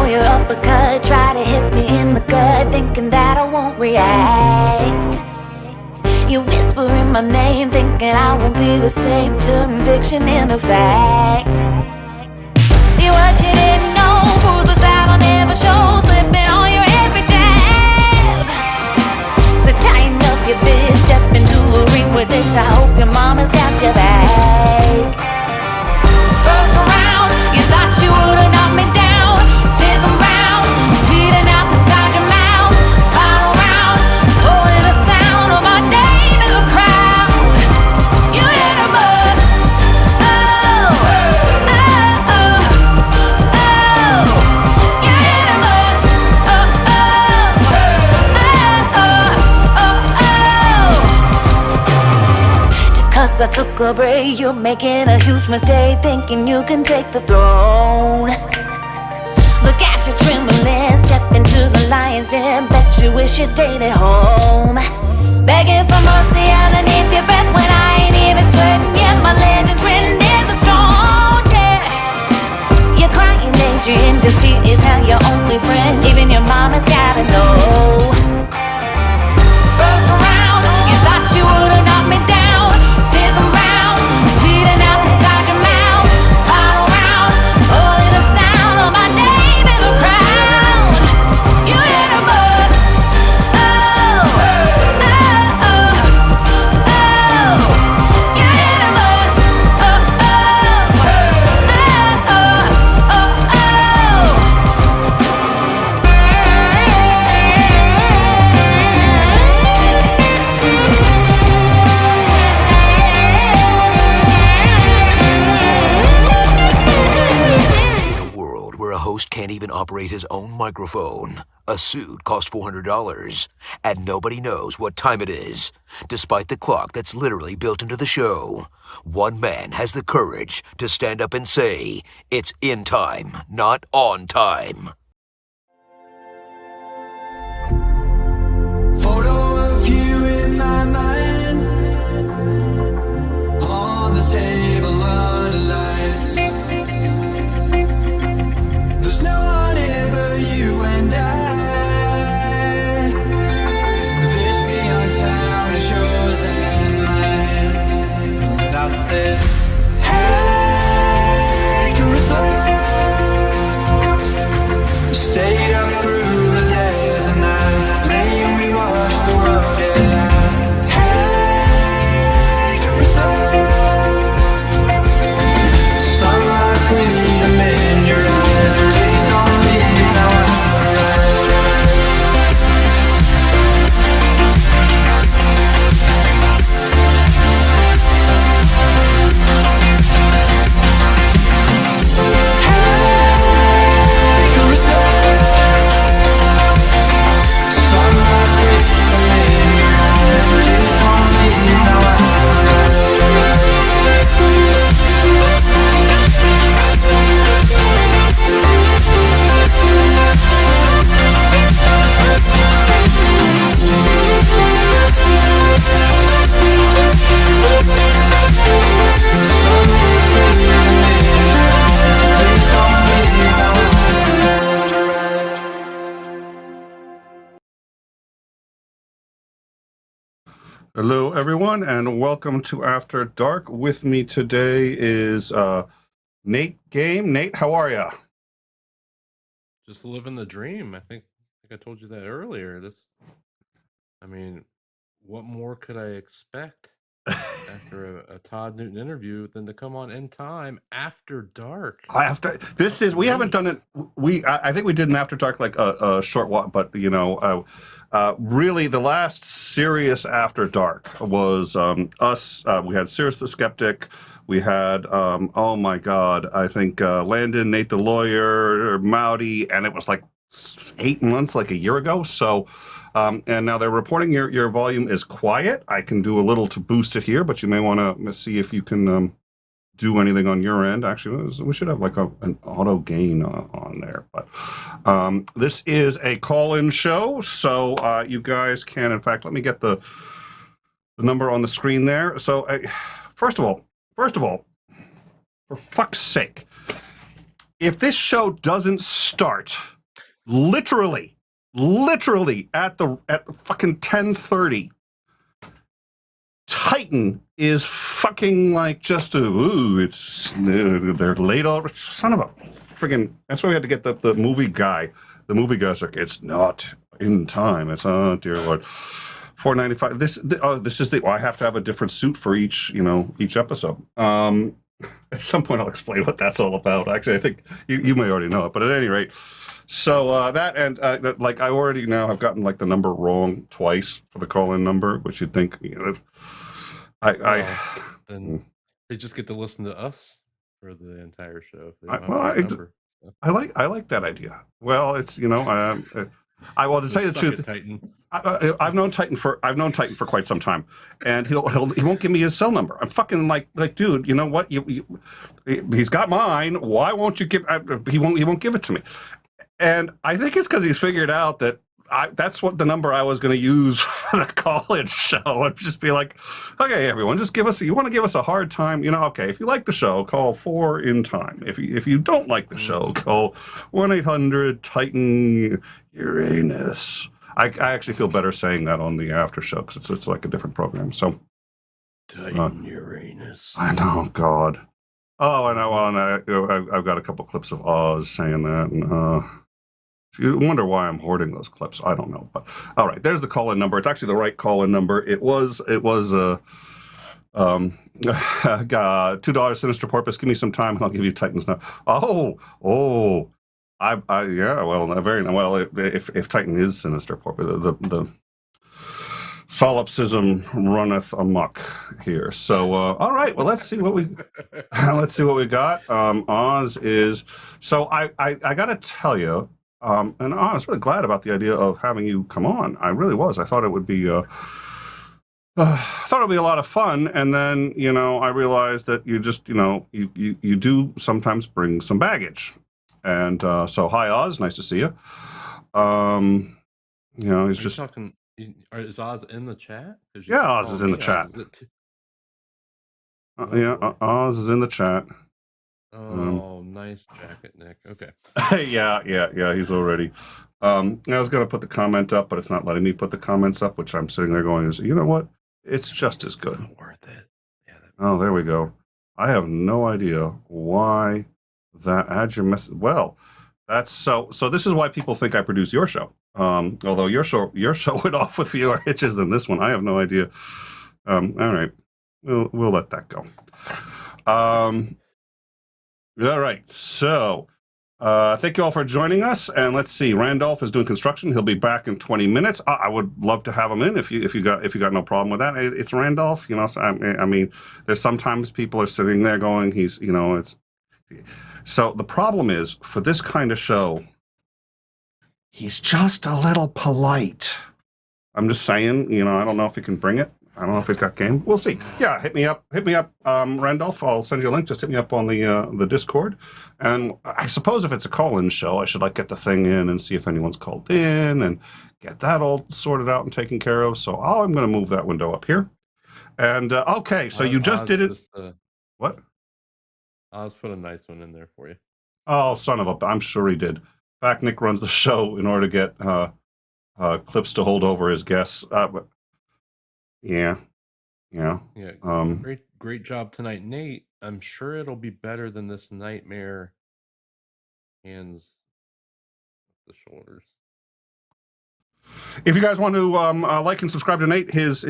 your uppercut, try to hit me in the gut, thinking that I won't react. You whispering my name, thinking I won't be the same till conviction in a fact. See what you didn't know, bruises that I'll never show, slipping on your every jab. So tighten up your fist, step into the ring with this, I hope your mama's got your back. First round, you thought you would've knocked me down. Fifth round, bleeding out the side of your mouth. Final round, holding the sound of my name in the crowd. You hit a bus. Oh, oh, oh, oh. You hit a bus. Oh, oh, oh, oh, oh. Just 'cause I took a break, you're making a huge mistake, thinking you can take the throne. Look at you trembling, step into the lion's den, bet you wish you stayed at home. Begging for mercy underneath your breath when I ain't even sweating yet. My legend's written in the stone, yeah. You're crying danger in defeat is now your only friend, even your mama's gotta know. First round, you thought you would've knocked me down. Fifth round, bleeding out the side of your mouth. Final round, holding the sound of my name in the crowd. You hit a bus. Oh, oh, oh, oh. You hit a bus. Oh, oh, oh, oh, In a world where a host can't even operate his own microphone, a suit costs $400, and nobody knows what time it is, despite the clock that's literally built into the show, one man has the courage to stand up and say, it's in time, not on time. Photo of you in my mind, on the table under lights. There's no one here but you and I. This neon town is yours and mine. And I said, hey, Carissa. Stayed up through the days and night, laying we watched the world get light. Hey, Carissa. Sunlight, freedom in your eyes. Please don't leave now. Hey, Carissa. Sunlight, freedom in your eyes. Please don't leave now. Hello, everyone, and welcome to After Dark. With me today is Nate Game. Nate, how are ya? Just living the dream. I think I told you that earlier. I mean, what more could I expect after a Todd Newton interview than to come on in time after dark? We haven't done it. I think we did an After Dark like a short while, but really the last serious After Dark was us. We had Sirius the Skeptic. We had, oh my God, I think Landon, Nate the Lawyer, Mowdy, and it was like 8 months, like a year ago. So, and now they're reporting your volume is quiet. I can do a little to boost it here, but you may want to see if you can do anything on your end. Actually, we should have like an auto gain on there. But this is a call-in show, so you guys can, in fact, let me get the number on the screen there. So, first of all, for fuck's sake, if this show doesn't start literally at fucking 10:30. Titan is fucking like just they're late over. Son of a friggin'. That's why we had to get the movie guy. The movie guy's like, it's not in time. It's, oh dear Lord. $4.95. This is I have to have a different suit for each episode. At some point I'll explain what that's all about. Actually, I think you may already know it, but at any rate. So that and like I already now have gotten like the number wrong twice for the call-in number, which you'd think then they just get to listen to us for the entire show. If they I like that idea. Well, it's I want to tell you the truth. Titan. I've known Titan for quite some time, and he won't give me his cell number. I'm fucking like dude, you know what? He's got mine. Why won't you give? He won't give it to me. And I think it's because he's figured out that that's what the number I was going to use for the call-in show. I'd just be like, okay, everyone, just you want to give us a hard time? Okay, if you like the show, call 4 in time. If you don't like the show, call 1-800-TITAN Uranus. I actually feel better saying that on the after show because it's like a different program. So Titan Uranus. I know, God. Oh, I know. I've got a couple clips of Oz saying that, and you wonder why I'm hoarding those clips. I don't know, but all right. There's the call-in number. It's actually the right call-in number. It was $2 Sinister Porpoise. Give me some time, and I'll give you Titans now. Oh. Yeah. Well, very well. If Titan is Sinister Porpoise, the solipsism runneth amok here. So, all right. Well, let's see what we got. Oz is so. I got to tell you. And I was really glad about the idea of having you come on. I really was. I thought it would be a lot of fun. And then, I realized that you just, you do sometimes bring some baggage. And so, hi, Oz. Nice to see you. He's just talking. Is Oz in the chat? Yeah, Oz is in the chat. Oz is in the chat. Oh, nice jacket, Nick. Okay. yeah, he's already. I was going to put the comment up, but it's not letting me put the comments up, which I'm sitting there going, you know what? It's just as good. Not worth it. Yeah. Oh, there we go. I have no idea why that adds your message. Well, that's so this is why people think I produce your show. Although your show went off with fewer hitches than this one. I have no idea. All right. We'll let that go. All right, so thank you all for joining us, and let's see. Randolph is doing construction. He'll be back in 20 minutes. I would love to have him in if you got no problem with that. It's Randolph, So, I mean, there's sometimes people are sitting there going, it's. So the problem is for this kind of show, he's just a little polite. I'm just saying, I don't know if he can bring it. I don't know if it's got game. We'll see. Yeah, hit me up, Randolph. I'll send you a link. Just hit me up on the Discord. And I suppose if it's a call-in show, I should get the thing in and see if anyone's called in and get that all sorted out and taken care of. So I'm going to move that window up here. And okay, so you just did it. What? Oz put a nice one in there for you. Oh, son of a! I'm sure he did. In fact, Nick runs the show in order to get clips to hold over his guests. Yeah. Great job tonight, Nate. I'm sure it'll be better than this nightmare. Hands the shoulders. If you guys want to like and subscribe to Nate, his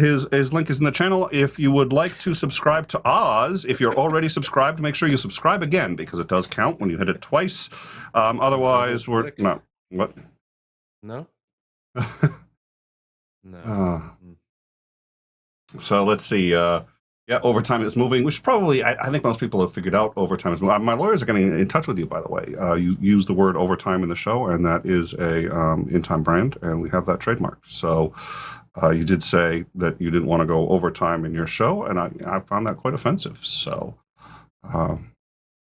link is in the channel. If you would like to subscribe to Oz, if you're already subscribed, make sure you subscribe again because it does count when you hit it twice. Otherwise, we're no. What? No. No. So let's see. Overtime is moving. We should probably. I think most people have figured out overtime is moving. My lawyers are getting in touch with you, by the way. You use the word overtime in the show, and that is a in-time brand, and we have that trademarked. So you did say that you didn't want to go overtime in your show, and I found that quite offensive. So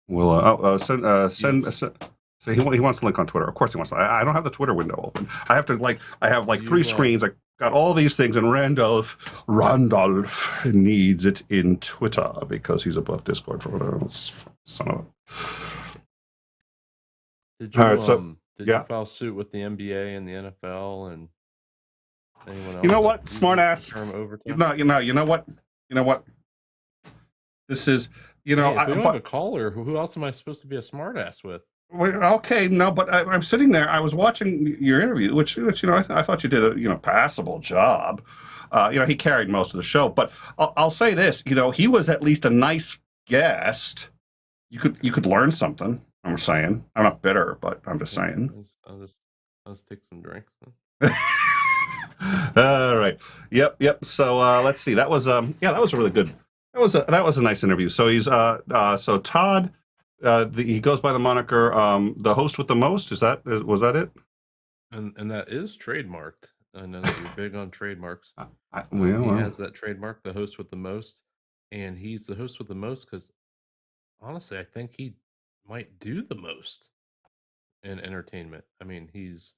we'll send. So he wants to link on Twitter. Of course he wants to. I don't have the Twitter window open. I have to I have 3 screens. I got all these things, and Randolph needs it in Twitter because he's above Discord for whatever. Son of a. Did you, all right, so Did you Yeah. file suit with the NBA and the NFL and anyone else? You know that what, uses smart the ass. term overtime? You know what. This is, Hey, if we don't have a caller, who else am I supposed to be a smartass with? well, okay, no, but I'm sitting there. I was watching your interview, which I thought you did a passable job. He carried most of the show, but I'll say this. He was at least a nice guest. You could learn something. I'm saying. I'm not bitter, but I'm just saying. I'll just take some drinks then. All right. Yep. So let's see. That was that was a really good. That was a nice interview. So he's so Todd. He goes by the moniker the host with the most. Was that it? And that is trademarked. I know that you're big on trademarks. He has that trademark, the host with the most, and he's the host with the most because honestly, I think he might do the most in entertainment. I mean, he's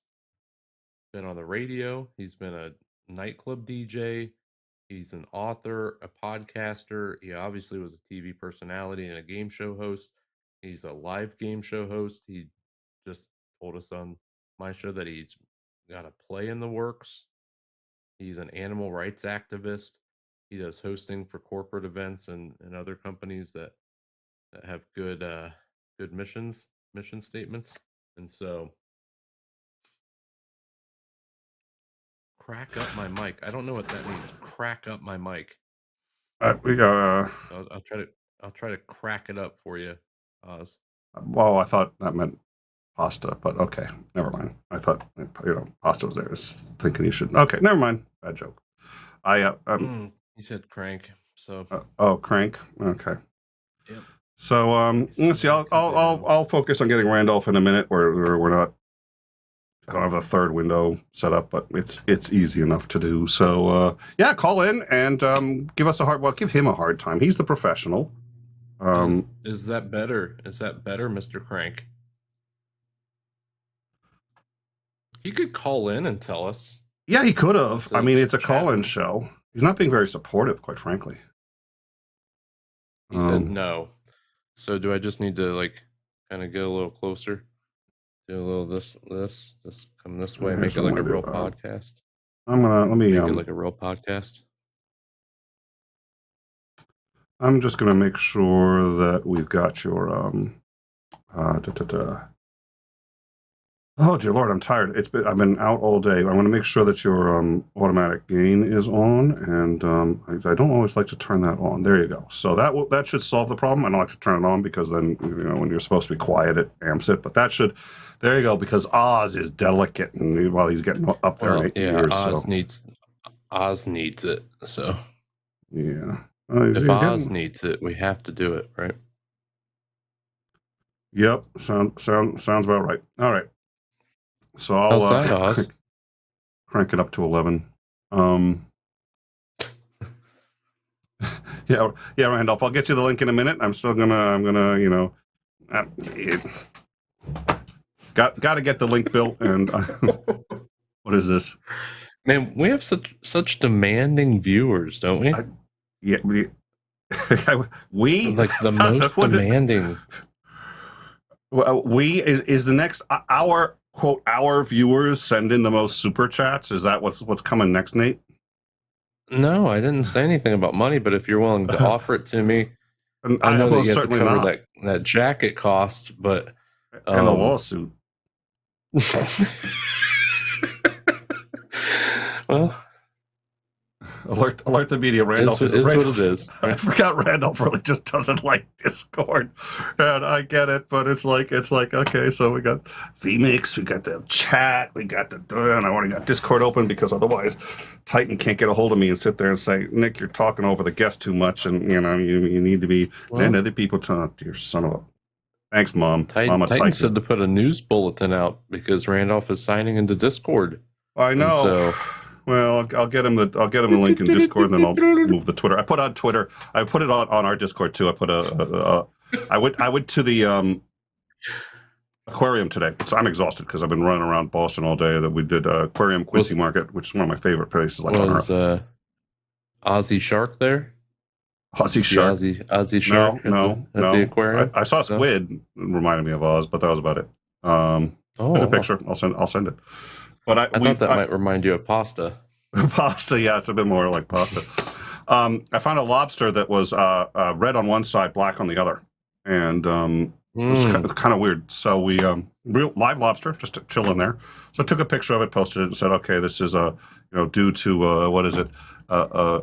been on the radio, he's been a nightclub DJ, he's an author, a podcaster. He obviously was a TV personality and a game show host. He's a live game show host. He just told us on my show that he's got a play in the works. He's an animal rights activist. He does hosting for corporate events and other companies that have good mission statements. And so crack up my mic. I don't know what that means. Crack up my mic. I'll try to crack it up for you, Oz. Well, I thought that meant pasta, but okay, never mind. I thought pasta was there. I was thinking you should. Okay, never mind. Bad joke. He said crank. So crank. Okay. Yep. So let's see. I'll focus on getting Randolph in a minute. We're not. I don't have a third window set up, but it's easy enough to do. So call in and give him a hard time. He's the professional. Is that better? Is that better, Mr. Crank? He could call in and tell us. Yeah, he could have. I mean, it's a call-in show. He's not being very supportive, quite frankly. He said no. So do I just need to kind of get a little closer? Do a little this, just come this way, make it like a real podcast. Let me make it like a real podcast. I'm just gonna make sure that we've got your Oh dear Lord, I'm tired. I've been out all day. I want to make sure that your automatic gain is on, and I don't always like to turn that on. There you go. So that should solve the problem. I don't like to turn it on because then when you're supposed to be quiet, it amps it. But that should. There you go. Because Oz is delicate, and while he's getting up there in 8 years, Oz needs it. So yeah, if Oz needs it, we have to do it, right? Yep. Sounds about right. All right. So I'll crank it up to 11. Yeah, Randolph. I'll get you the link in a minute. I'm gonna, got to get the link built. And what is this? Man, we have such demanding viewers, don't we? We like the most demanding. Is the next our viewers send in the most super chats? Is that what's coming next, Nate? No, I didn't say anything about money, but if you're willing to offer it to me, I know that you have to cover that jacket cost, but and the lawsuit. Well, alert the media. Randolph is what it is. Right? I forgot Randolph really just doesn't like Discord, and I get it, but it's like okay, so we got VMix, we got the chat, we got and I already got Discord open because otherwise Titan can't get a hold of me and sit there and say, Nick, you're talking over the guest too much, and you need to be and other people talk to your son of a. Thanks, Mom. Titan said to put a news bulletin out because Randolph is signing into Discord. I know. So, well, I'll get him the link in Discord, and then I'll move the Twitter. I put on Twitter. I put it on our Discord too. I put I went to the aquarium today, so I'm exhausted because I've been running around Boston all day. That we did aquarium Quincy Market, which is one of my favorite places. Was Aussie Shark there? Aussie Shark. Aussie Shark. No. At the aquarium. I saw squid. It reminded me of Oz, but that was about it. Took a Oh, picture. I'll send it. But I thought that might remind you of pasta. pasta. Yeah, it's a bit more like pasta. I found a lobster that was red on one side, black on the other, and it was kind of weird. So we real live lobster, just chill in there. So I took a picture of it, posted it, and said, "Okay, this is due to what is it? A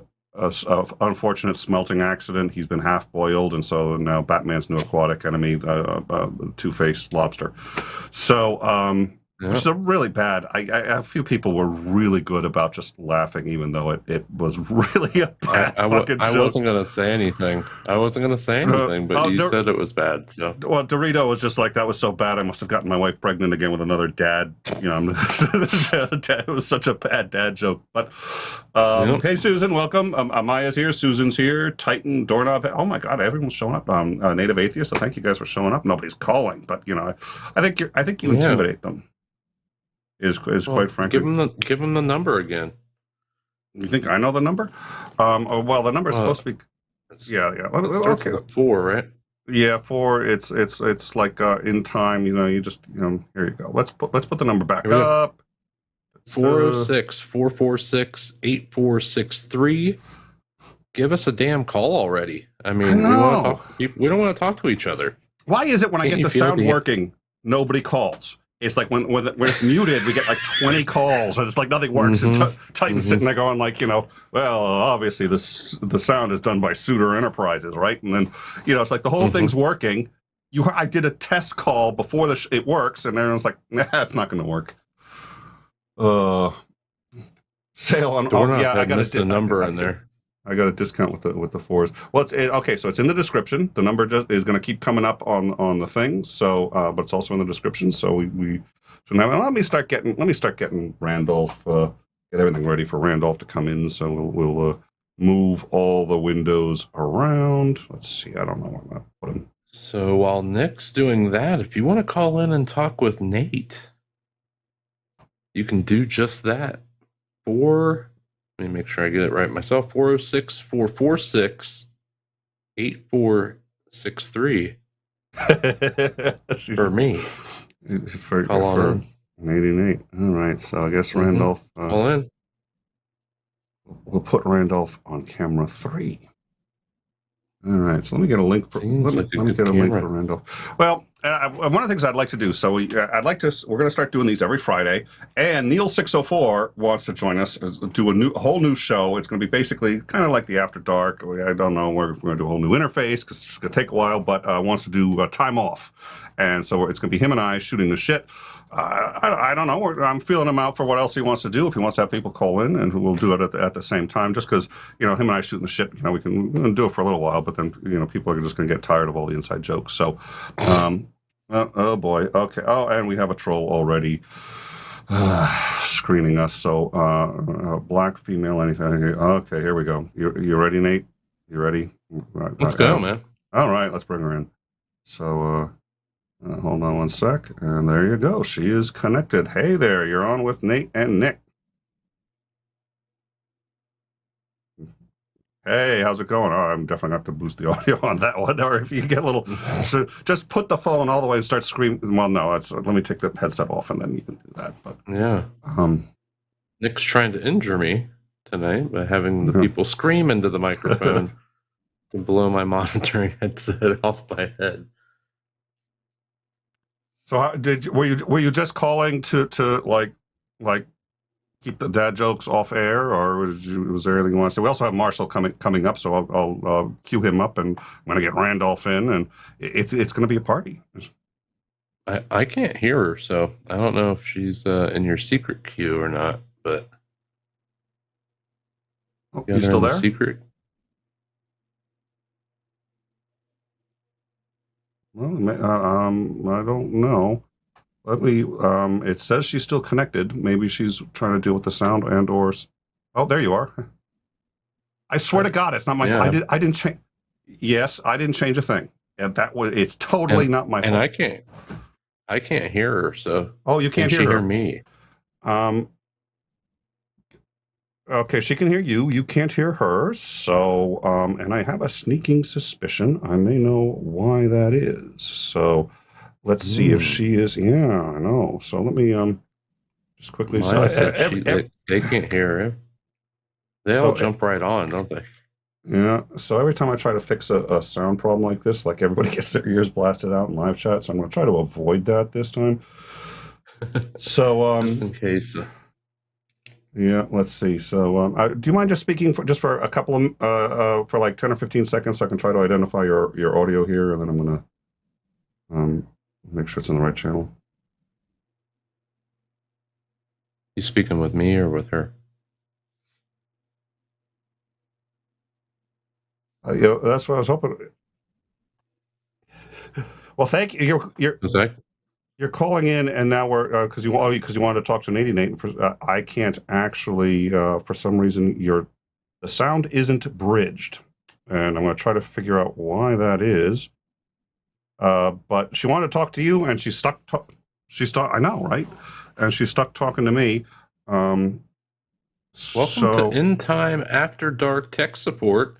unfortunate smelting accident. He's been half boiled, and so now Batman's new aquatic enemy, two-faced lobster." So. Which is a really bad. A few people were really good about just laughing, even though it was really a bad fucking joke. I wasn't gonna say anything. But you said it was bad. So well, Dorito was just like, that was so bad. I must have gotten my wife pregnant again with another dad. It was such a bad dad joke. But hey, Susan, welcome. Amaya's here. Susan's here. Titan doorknob. Oh my God, everyone's showing up. Native atheist. So thank you guys for showing up. Nobody's calling, but I think you intimidate them. Is quite frankly. Give him the number again. You think I know the number? Well, the number is supposed to be. Yeah. Okay. 4, right? Yeah, 4. It's like in time. You just here you go. Let's put the number back up. 406-446-8463. Give us a damn call already. I mean, we don't want to talk to each other. Why is it when I get the sound working, nobody calls? It's like when it's muted, we get like 20 calls, and it's like nothing works. And Titan's sitting there going like, well, obviously the sound is done by Soutter Enterprises, right? And then, it's like the whole thing's working. I did a test call before it works, and everyone's like, nah, it's not going to work. Sale on. I got a number in there. I got a discount with the 4s. Well, okay. So it's in the description. The number is going to keep coming up on the thing. So, but it's also in the description. So so now let me start getting Randolph. Get everything ready for Randolph to come in. So we'll move all the windows around. Let's see. I don't know where I'm put him. So while Nick's doing that, if you want to call in and talk with Nate, you can do just that. Let me make sure I get it right myself. 406-446-8463. For me. Call on in. 88. All right. So I guess Randolph. Call in. We'll put Randolph on camera 3. All right. So let me get a link for. Let me get a link for Randolph. Well, one of the things I'd like to do. So we're going to start doing these every Friday. And Neil 604 wants to join us, do a whole new show. It's going to be basically kind of like the After Dark. I don't know. We're going to do a whole new interface because it's going to take a while, but wants to do time off. And so it's going to be him and I shooting the shit. I don't know. I'm feeling him out for what else he wants to do. If he wants to have people call in, and we'll do it at the same time. Just because him and I shooting the shit, we can do it for a little while, but then people are just going to get tired of all the inside jokes. So, oh boy. Okay. Oh, and we have a troll already screening us. So, black, female, anything. Okay, here we go. You ready, Nate? You ready? Let's go, man. All right, let's bring her in. So. Hold on one sec, and there you go. She is connected. Hey there, you're on with Nate and Nick. Hey, how's it going? Oh, I'm definitely going to have to boost the audio on that one. Or if you get a little... So just put the phone all the way and start screaming. Well, no, let me take the headset off, and then you can do that. But yeah. Nick's trying to injure me tonight by having the people scream into the microphone to blow my monitoring headset off my head. So were you just calling to like keep the dad jokes off air, or was there anything you want to say? We also have Marshall coming up, so I'll cue him up, and I'm going to get Randolph in, and it's going to be a party. I can't hear her, so I don't know if she's in your secret queue or not. But you still there? Secret. Well, I don't know. Let me. It says she's still connected. Maybe she's trying to deal with the sound and/or. Oh, there you are. I swear to God, it's not my. Yeah. I didn't change. Yes, I didn't change a thing, and it's totally not my fault. And I can't hear her. So. Oh, you can't hear her. Hear me. Okay, she can hear you. You can't hear her. So, and I have a sneaking suspicion I may know why that is. So, let's see if she is. Yeah, I know. So let me just quickly. Maya So said they can't hear it. They all jump right on, don't they? Yeah. So every time I try to fix a sound problem like this, like everybody gets their ears blasted out in live chat. So I'm going to try to avoid that this time. So just in case. Yeah, let's see. So, do you mind just speaking for a couple of for like 10 or 15 seconds, so I can try to identify your audio here, and then I'm gonna make sure it's in the right channel. You speaking with me or with her? Yeah, that's what I was hoping. Well, thank you. You're calling in, and now we're because you wanted to talk to Nate. I can't actually for some reason the sound isn't bridged, and I'm going to try to figure out why that is. But she wanted to talk to you, and she's stuck. I know, right? And she's stuck talking to me. Welcome to In Time After Dark Tech Support.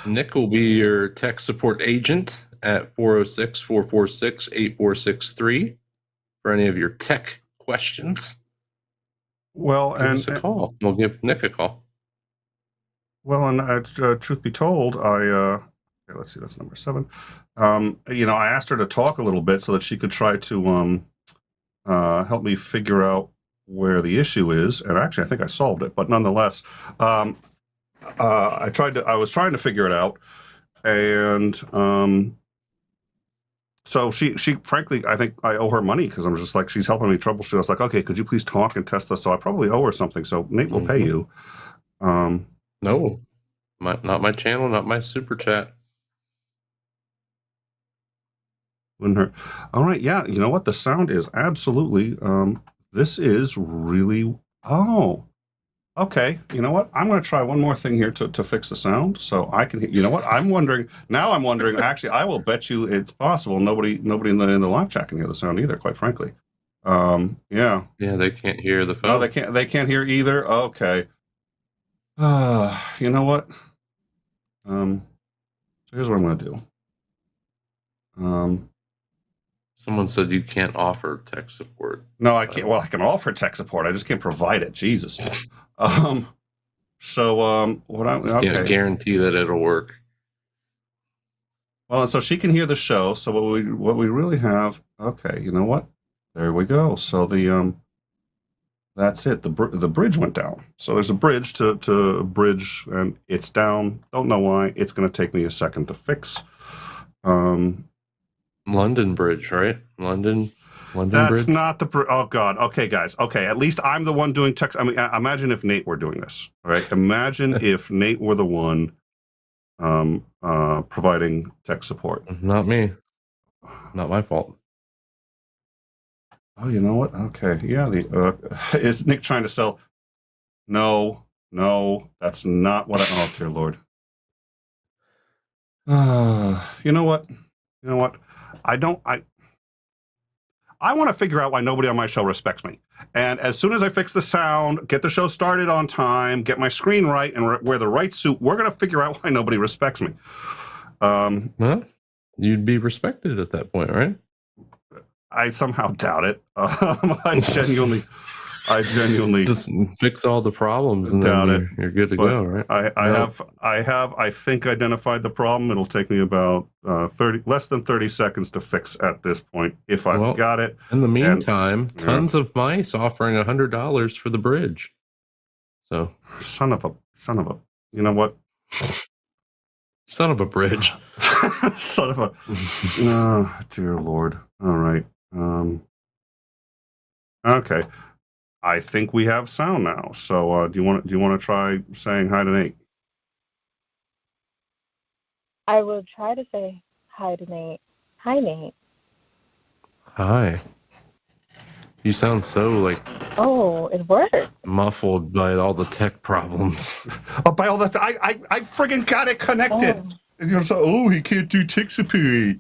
Nick will be your tech support agent at 406-446-8463 for any of your tech questions. Well, give us a call. We'll give Nick a call. Well, and truth be told, okay, let's see, that's number 7. I asked her to talk a little bit so that she could try to help me figure out where the issue is. And actually, I think I solved it. But nonetheless, I was trying to figure it out, and so she frankly, I think I owe her money because I'm just like, she's helping me troubleshoot. I was like, okay, could you please talk and test this? So I probably owe her something. So Nate will pay you. No, not my channel, not my super chat. Wouldn't hurt. All right, yeah. You know what? The sound is absolutely. This is really. Oh, okay. You know what? I'm going to try one more thing here to fix the sound, so I can. You know what? I'm wondering. Actually, I will bet you it's possible. Nobody in the live chat can hear the sound either. Quite frankly. Yeah. Yeah, they can't hear the phone. No, they can't. They can't hear either. Okay. You know what? So here's what I'm going to do. Someone said you can't offer tech support. No, I can't. Well, I can offer tech support. I just can't provide it. Jesus. So what I can't guarantee that it'll work. Well, so she can hear the show. So what we really have. Okay, you know what? There we go. So that's it. The bridge went down. So there's a bridge to bridge, and it's down. Don't know why. It's going to take me a second to fix. London Bridge, right? London That's Bridge? not the bridge. Oh, God. Okay, guys. Okay, at least I'm the one doing text. I mean, imagine if Nate were doing this. All right? Imagine if Nate were the one providing tech support. Not me. Not my fault. Oh, you know what? Okay. Yeah. Is Nick trying to sell? No, that's not what oh, dear Lord. You know what? I want to figure out why nobody on my show respects me. And as soon as I fix the sound, get the show started on time, get my screen right, and wear the right suit, we're going to figure out why nobody respects me. Well, you'd be respected at that point, right? I somehow doubt it. I genuinely just fix all the problems and then you're good to go, right? I think identified the problem. It'll take me about less than 30 seconds to fix at this point if I've got it. In the meantime, tons of mice offering $100 for the bridge. So son of a, you know what? Son of a bridge. Son of a. Oh, dear Lord. All right. Okay. I think we have sound now. So, do you want to try saying hi to Nate? I will try to say hi to Nate. Hi, Nate. Hi. You sound so like. Oh, it worked. Muffled by all the tech problems. By all the I friggin' got it connected. He can't do tech support.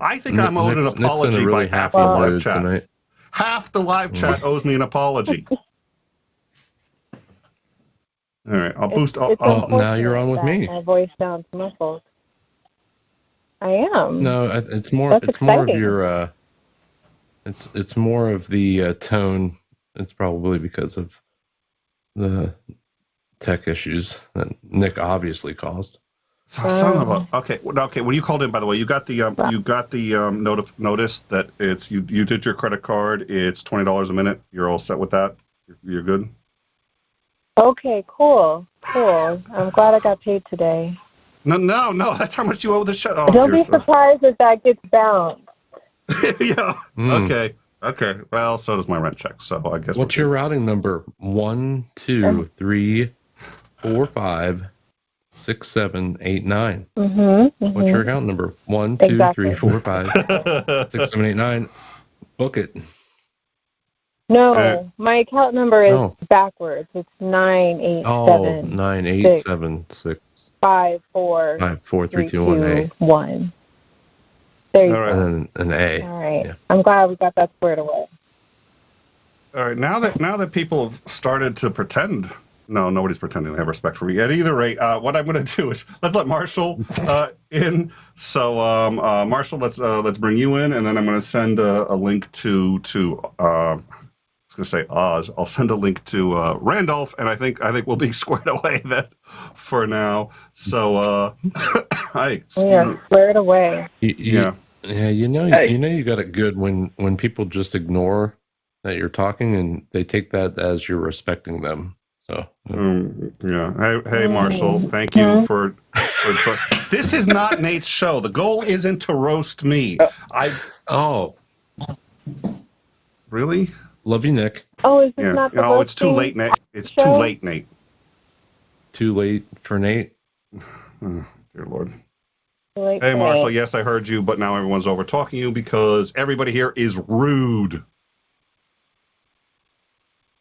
I think I'm owed an apology by half the live chat. Tonight. Half the live chat owes me an apology. All right, I'll boost. Now you're on with me. My voice sounds muffled. I am. No, it's more. That's It's more of exciting. your. It's more of the tone. It's probably because of the tech issues that Nick obviously caused. Son of a. Okay, okay. When you called in, by the way, you got the notice that it's you did your credit card. It's $20 a minute. You're all set with that. You're good. Okay, cool. I'm glad I got paid today. No. That's how much you owe the show. Oh, Don't dear be surprised if that gets bounced. Yeah. Okay. Well, so does my rent check. So I guess. What's your routing number? 1, 2, 3, 4, 5, 6, 7, 8, 9. What's your account number? 1, 2, 3, 4, 5, 6, 7, 8, 9. Book it. No, my account number is backwards. It's 987. 9876 54 1. There you go. And an A. All right. Yeah. I'm glad we got that squared away. All right. Now that people have started to pretend. No, nobody's pretending they have respect for me. At either rate, what I'm going to do is let's let Marshall in. So, Marshall, let's bring you in, and then I'm going to send a link to I was going to say Oz. I'll send a link to Randolph, and I think we'll be squared away that for now. So, We are squared away. Yeah. You got it good when people just ignore that you're talking and they take that as you're respecting them. So yeah. Hey, Marshall. Thank you for this is not Nate's show. The goal isn't to roast me. Really? Love you, Nick. Oh, is this not the roasting? It's too late, Nate. It's show? Too late, Nate. Too late for Nate. Oh, dear Lord. Hey, Marshall. Yes, I heard you, but now everyone's over talking you because everybody here is rude.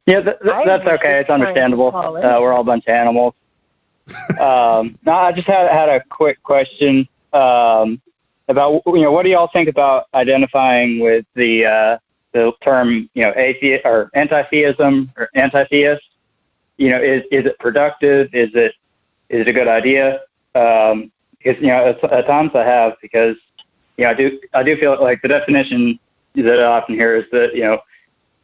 Yeah, that's okay. It's understandable. We're all a bunch of animals. No, I just had a quick question about what do y'all think about identifying with the term atheist or anti-theism or anti-theist? Is it productive? Is it a good idea? Because at times I have because I do feel like the definition that I often hear is that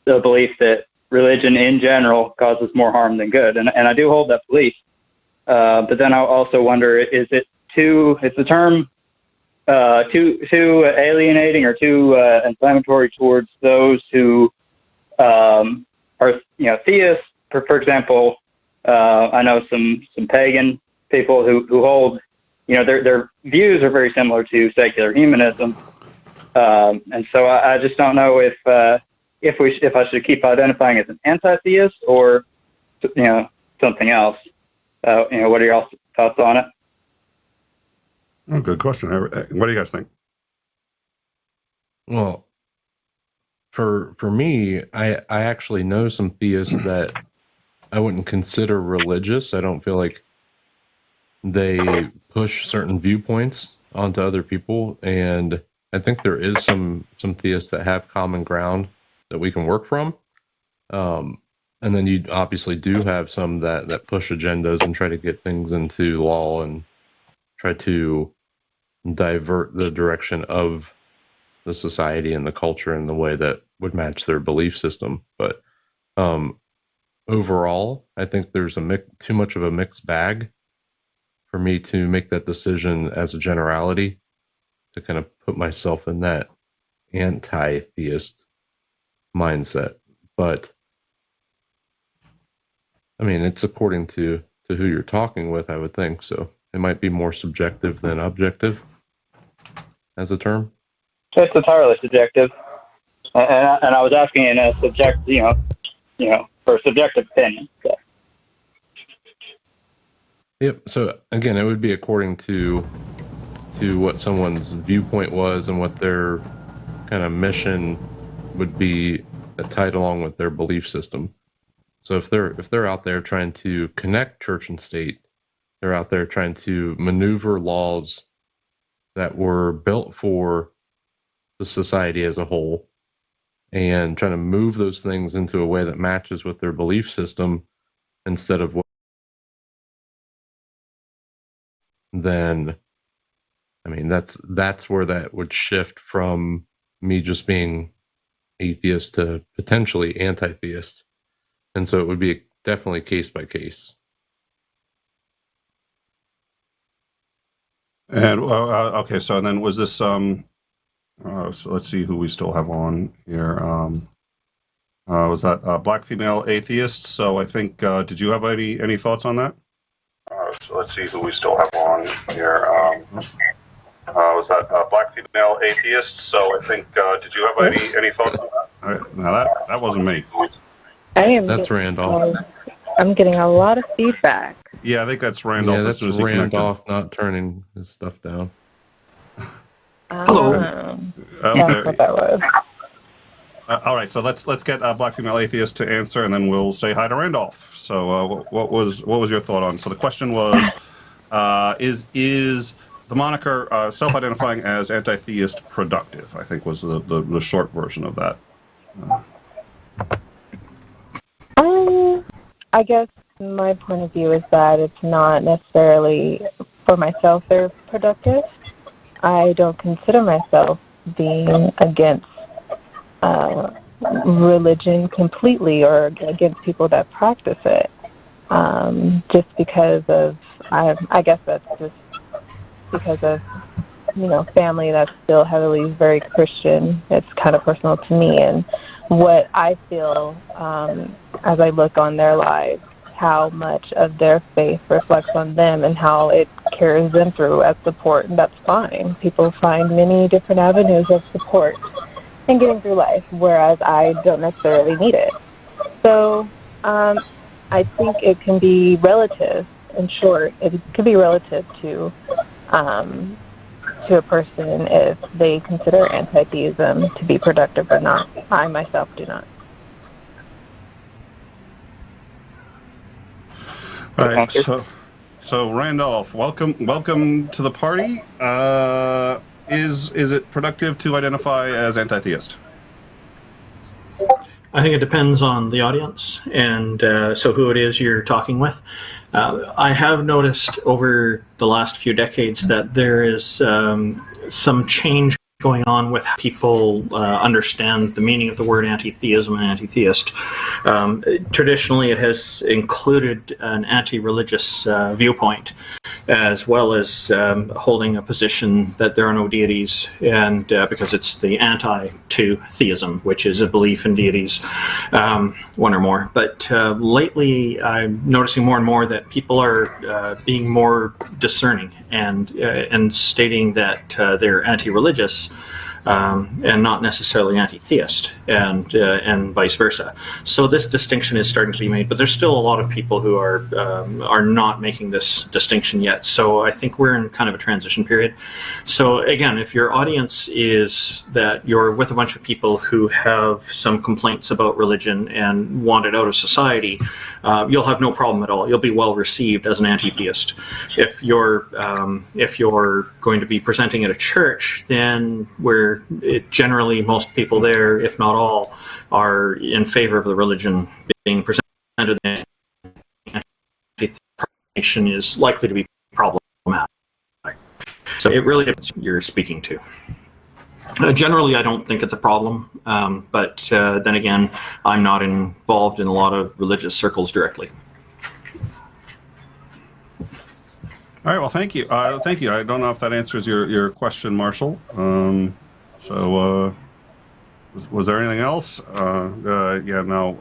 the belief that religion in general causes more harm than good, and I do hold that belief. But then I also wonder, is the term too alienating or too inflammatory towards those who are theists? For example, I know some pagan people who hold their views are very similar to secular humanism, and so I just don't know if I should keep identifying as an anti-theist or something else. What are your thoughts on it? Oh, good question. What do you guys think? Well, for me, I actually know some theists that I wouldn't consider religious. I don't feel like they push certain viewpoints onto other people, and I think there is some theists that have common ground that we can work from. And then you obviously do have some that push agendas and try to get things into law and try to divert the direction of the society and the culture in the way that would match their belief system. But overall, I think there's too much of a mixed bag for me to make that decision as a generality, to kind of put myself in that anti-theist mindset. But I mean, it's according to who you're talking with, I would think. So it might be more subjective than objective as a term. It's entirely subjective, and I was asking in a subjective, for a subjective opinion. So. Yep. So again, it would be according to what someone's viewpoint was and what their kind of mission would be tied along with their belief system. So if they're out there trying to connect church and state, they're out there trying to maneuver laws that were built for the society as a whole and trying to move those things into a way that matches with their belief system instead of what, then I mean, that's where that would shift from me just being atheist to potentially anti-theist. And so it would be definitely case by case. And okay, so then was this so let's see who we still have on here. Was that black female atheist? So I think did you have any thoughts on that? So let's see who we still have on here. Was that black female atheist? So I think did you have any thoughts on that? All right, now that wasn't me. That's Randolph. I'm getting a lot of feedback. Yeah, I think that's Randolph. Yeah, that's Randolph not turning his stuff down. Hello. That's what that was. All right, so let's get black female atheist to answer, and then we'll say hi to Randolph. So, what was your thought on? So the question was, is the moniker self-identifying as anti-theist productive? I think was the short version of that. I guess my point of view is that it's not necessarily for myself they're productive. I don't consider myself being against religion completely or against people that practice it. Just because of, I guess that's just because of, family that's still heavily very Christian. It's kind of personal to me, and what I feel as I look on their lives, how much of their faith reflects on them and how it carries them through as support, and that's fine. People find many different avenues of support in getting through life, whereas I don't necessarily need it. So I think it can be relative. In short, it could be relative to a person if they consider anti-theism to be productive or not. I myself do not. All right, so Randolph, welcome to the party. Is it productive to identify as anti-theist? I think it depends on the audience and so who it is you're talking with. I have noticed over the last few decades that there is some change going on with how people understand the meaning of the word anti-theism and anti-theist. Traditionally, it has included an anti-religious viewpoint, as well as holding a position that there are no deities, and because it's the anti to theism, which is a belief in deities, one or more. But lately, I'm noticing more and more that people are being more discerning and stating that they're anti-religious. And not necessarily anti-theist, and vice versa. So this distinction is starting to be made, but there's still a lot of people who are not making this distinction yet. So I think we're in kind of a transition period. So again, if your audience is that you're with a bunch of people who have some complaints about religion and want it out of society, you'll have no problem at all. You'll be well received as an anti-theist. If you're going to be presenting at a church, then generally most people there, if not all, are in favor of the religion being presented. The anti-theist is likely to be problematic. So it really depends who you're speaking to. Generally, I don't think it's a problem, but then again, I'm not involved in a lot of religious circles directly. All right, well, thank you. Thank you. I don't know if that answers your question, Marshall. So, was there anything else? Yeah, no.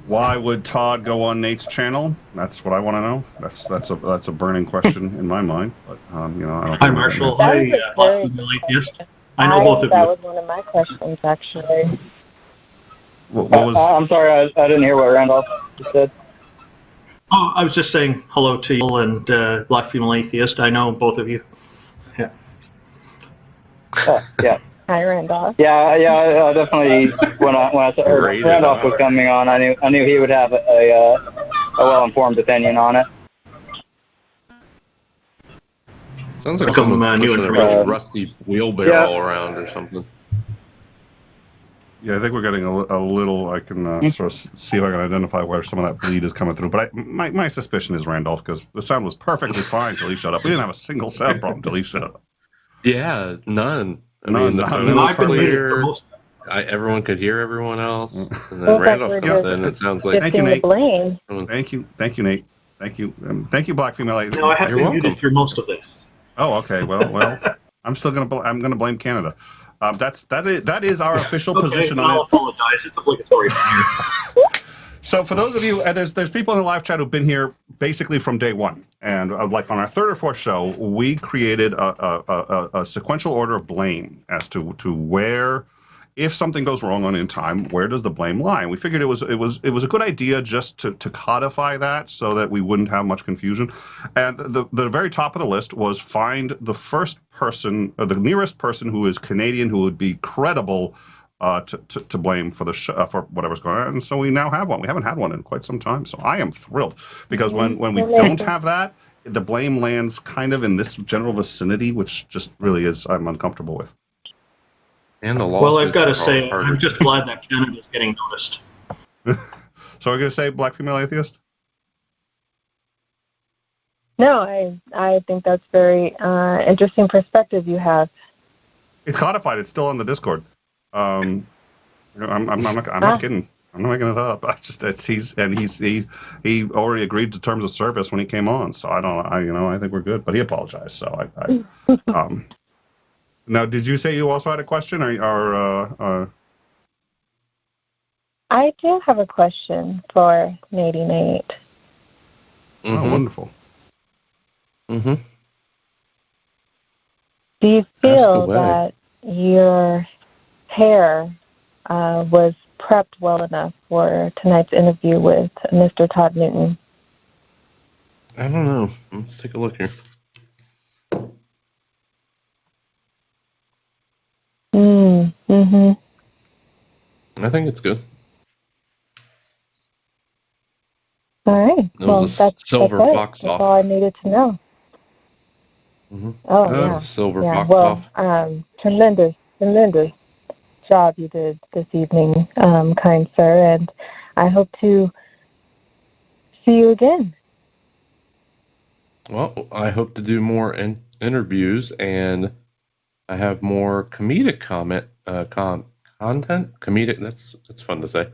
Why would Todd go on Nate's channel? That's what I want to know. That's a burning question in my mind. But I don't. Hi, Marshall. Hi, atheist. I know both of you. That was one of my questions, actually. What was? I'm sorry, I didn't hear what Randolph just said. Oh, I was just saying hello to you and Black Female Atheist. I know both of you. Yeah. Oh, yeah. Hi, Randolph. Yeah. Definitely. When I saw Randolph was coming on, I knew he would have a well-informed opinion on it. Sounds like some new information. Rusty wheelbarrow around or something. Yeah, I think we're getting a little. I can sort of see if I can identify where some of that bleed is coming through. But my suspicion is Randolph, because the sound was perfectly fine until he shut up. We didn't have a single sound problem until he shut up. Yeah, none. I None, mean, the none. phone I've was been muted for clear. most. Everyone could hear everyone else. And then Well, Randolph we're comes just in. It sounds like Thank you, shifting the Nate. blame. someone's. Thank you, Nate. Thank you, Black Female. No, I have You're been welcome. muted through most of this. Oh, okay. Well, I'm still gonna blame Canada. That is our official Okay, position I'll on it. apologize. It's obligatory from here. So for those of you, there's people in the live chat who've been here basically from day one, and like on our third or fourth show, we created a sequential order of blame as to where, if something goes wrong on In Time, where does the blame lie? And we figured it was a good idea just to codify that so that we wouldn't have much confusion. And the very top of the list was find the first person, or the nearest person who is Canadian, who would be credible to blame for the for whatever's going on. And so we now have one. We haven't had one in quite some time. So I am thrilled, because when we don't have that, the blame lands kind of in this general vicinity, which just really is I'm uncomfortable with. And the Well, I've got to lawsuits are say, harder. I'm just glad that Canada's getting noticed. So we're going to say Black Female Atheist? No, I think that's very interesting perspective you have. It's codified. It's still on the Discord. I'm not kidding. I'm not making it up. He already agreed to terms of service when he came on. So I think we're good. But he apologized. So now, did you say you also had a question, or I do have a question for Nate. Mm-hmm. Oh, wonderful. Mm-hmm. Do you Ask feel away. that your hair was prepped well enough for tonight's interview with Mr. Todd Newton? I don't know. Let's take a look here. Mm-hmm. I think it's good. All right. It was a silver that's it. fox That's off. all I needed to know. Mm-hmm. Oh, yeah. Silver Yeah, fox well, off. tremendous job you did this evening, kind sir, and I hope to see you again. Well, I hope to do more interviews, and I have more comedic content. Comedic. That's fun to say.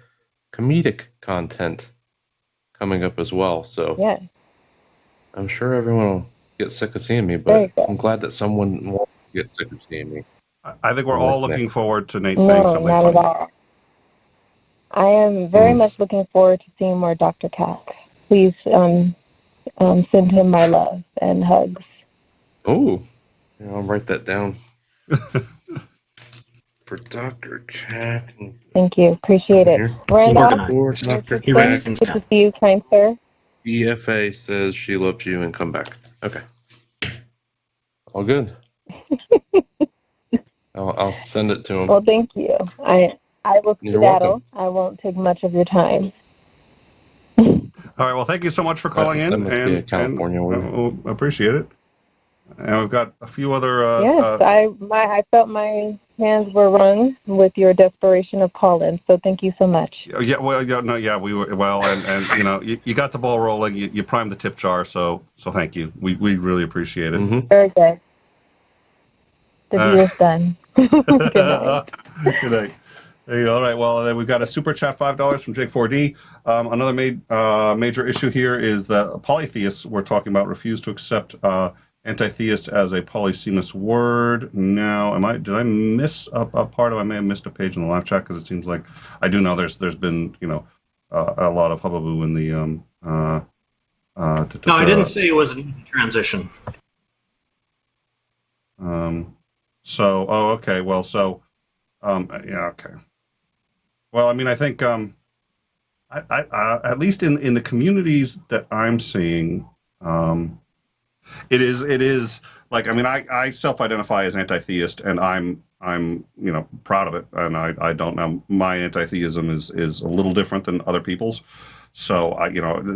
Comedic content coming up as well. So Yeah. I'm sure everyone will get sick of seeing me, Very but good. I'm glad that someone won't get sick of seeing me. I think we're I like all looking Nick. forward to Nate saying No, something not funny. at all. I am very much looking forward to seeing more Dr. Cat. Please send him my love and hugs. Oh, yeah, I'll write that down. For Dr. Cat. Thank you. Appreciate it. Here. Randolph, For Dr. He writes Cat. things good down. to see you, kind sir. EFA says she loves you and come back. Okay. All good. I'll send it to him. Well, thank you. I will You're skedaddle. welcome. I won't take much of your time. All right. Well, thank you so much for calling That in, must be a California word. we'll appreciate it. And we've got a few other. Yes, I felt my hands were wrung with your desperation of call-in. So thank you so much. Yeah. Well. Yeah. No. Yeah. We were well, and you know, you got the ball rolling. You primed the tip jar. So thank you. We really appreciate it. Mm-hmm. Very good. The deal is done. Good night. Good night. There you go. All right. Well, then we've got a super chat, $5 from Jake 4D. Another major issue here is that polytheists we're talking about refuse to accept anti-theist as a polysemous word. Now, did I miss a part of? I may have missed a page in the live chat, because it seems like I do know there's been a lot of hubbub in the No, I didn't say it was an easy transition. So, okay. Well, so, yeah, okay. Well, I mean, I think, I at least in the communities that I'm seeing, it is like, I mean, I self-identify as anti-theist, and I'm proud of it. And I don't know, my anti-theism is a little different than other people's. So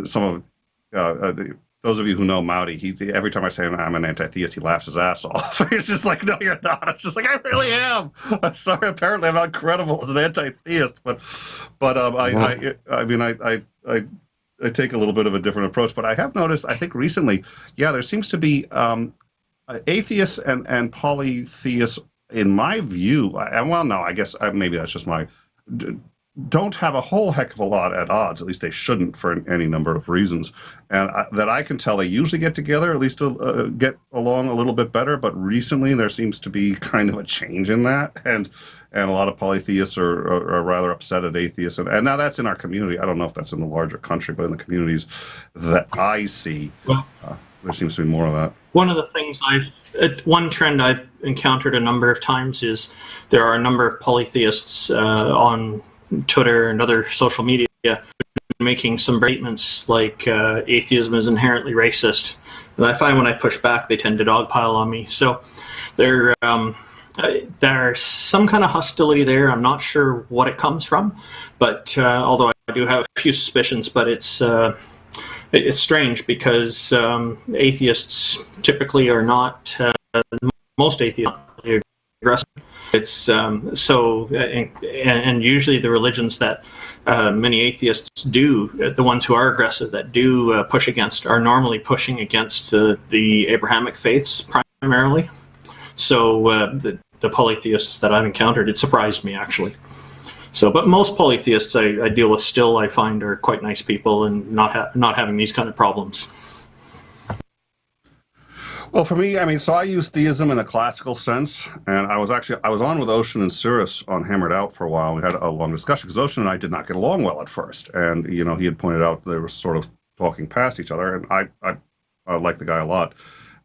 some of the those of you who know Mowdy, every time I say I'm an anti-theist, he laughs his ass off. He's just like, no, you're not. I'm just like, I really am. I'm sorry. Apparently, I'm not credible as an anti-theist, but I mean, I take a little bit of a different approach. But I have noticed, I think recently, there seems to be atheists and polytheists, in my view. I guess maybe that's just my. Don't have a whole heck of a lot at odds. At least they shouldn't, for any number of reasons. And that I can tell, they usually get together, at least to get along a little bit better. But recently, there seems to be kind of a change in that, and a lot of polytheists are rather upset at atheists. And now that's in our community. I don't know if that's in the larger country, but in the communities that I see, there seems to be more of that. One of the things one trend I've encountered a number of times is there are a number of polytheists on Twitter and other social media making some statements like atheism is inherently racist, and I find when I push back they tend to dogpile on me. So there's some kind of hostility there. I'm not sure what it comes from, but although I do have a few suspicions, but it's strange because atheists typically are not most atheists are aggressive. It's and usually the religions that many atheists do, the ones who are aggressive, that do push against, are normally pushing against the Abrahamic faiths primarily. So the polytheists that I've encountered, it surprised me actually. So, but most polytheists I deal with still, I find, are quite nice people and not having these kind of problems. Well, for me, I mean, so I use theism in a classical sense, and I was on with Ocean and Cyrus on Hammered Out for a while. We had a long discussion because Ocean and I did not get along well at first, and he had pointed out they were sort of talking past each other, and I like the guy a lot.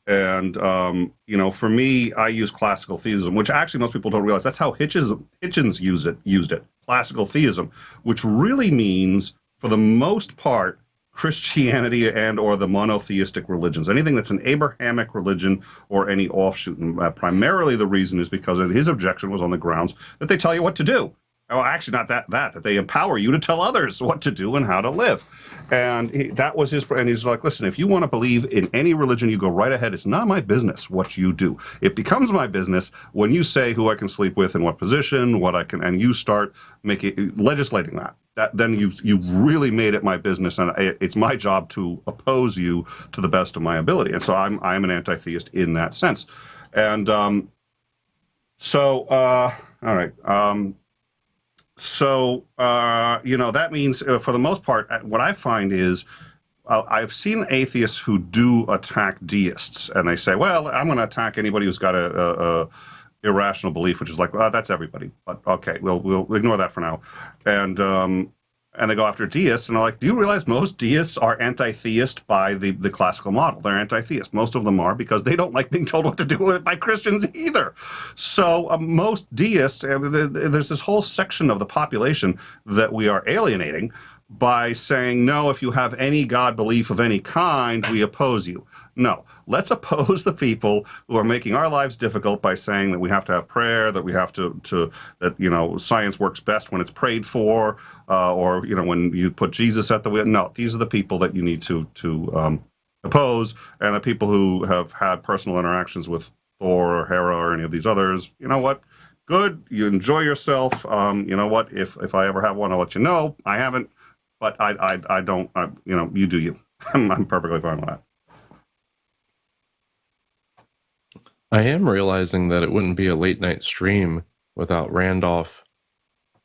And for me, I use classical theism, which actually most people don't realize. That's how Hitchens used it. Classical theism, which really means, for the most part, Christianity and or the monotheistic religions, anything that's an Abrahamic religion or any offshoot. And primarily the reason is because his objection was on the grounds that they tell you what to do. Well, actually, not that they empower you to tell others what to do and how to live. And that was his, and he's like, listen, if you want to believe in any religion, you go right ahead. It's not my business what you do. It becomes my business when you say who I can sleep with in what position, what I can, and you start legislating that. Then you've really made it my business, and it's my job to oppose you to the best of my ability. And so I'm an anti-theist in that sense. And all right. That means, for the most part, what I find is I've seen atheists who do attack deists, and they say, well, I'm going to attack anybody who's got a irrational belief, which is like, well, that's everybody. But okay, we'll ignore that for now. And they go after deists, and I'm like, do you realize most deists are anti-theist by the classical model? They're anti-theist. Most of them are, because they don't like being told what to do by Christians either. So most deists, there's this whole section of the population that we are alienating by saying, no, if you have any God belief of any kind, we oppose you. No, let's oppose the people who are making our lives difficult by saying that we have to have prayer, that we have that science works best when it's prayed for, or when you put Jesus at the wheel. No, these are the people that you need to oppose, and the people who have had personal interactions with Thor or Hera or any of these others. You know what? Good, you enjoy yourself. You know what? If I ever have one, I'll let you know. I haven't, but I don't. You do you. I'm perfectly fine with that. I am realizing that it wouldn't be a late night stream without Randolph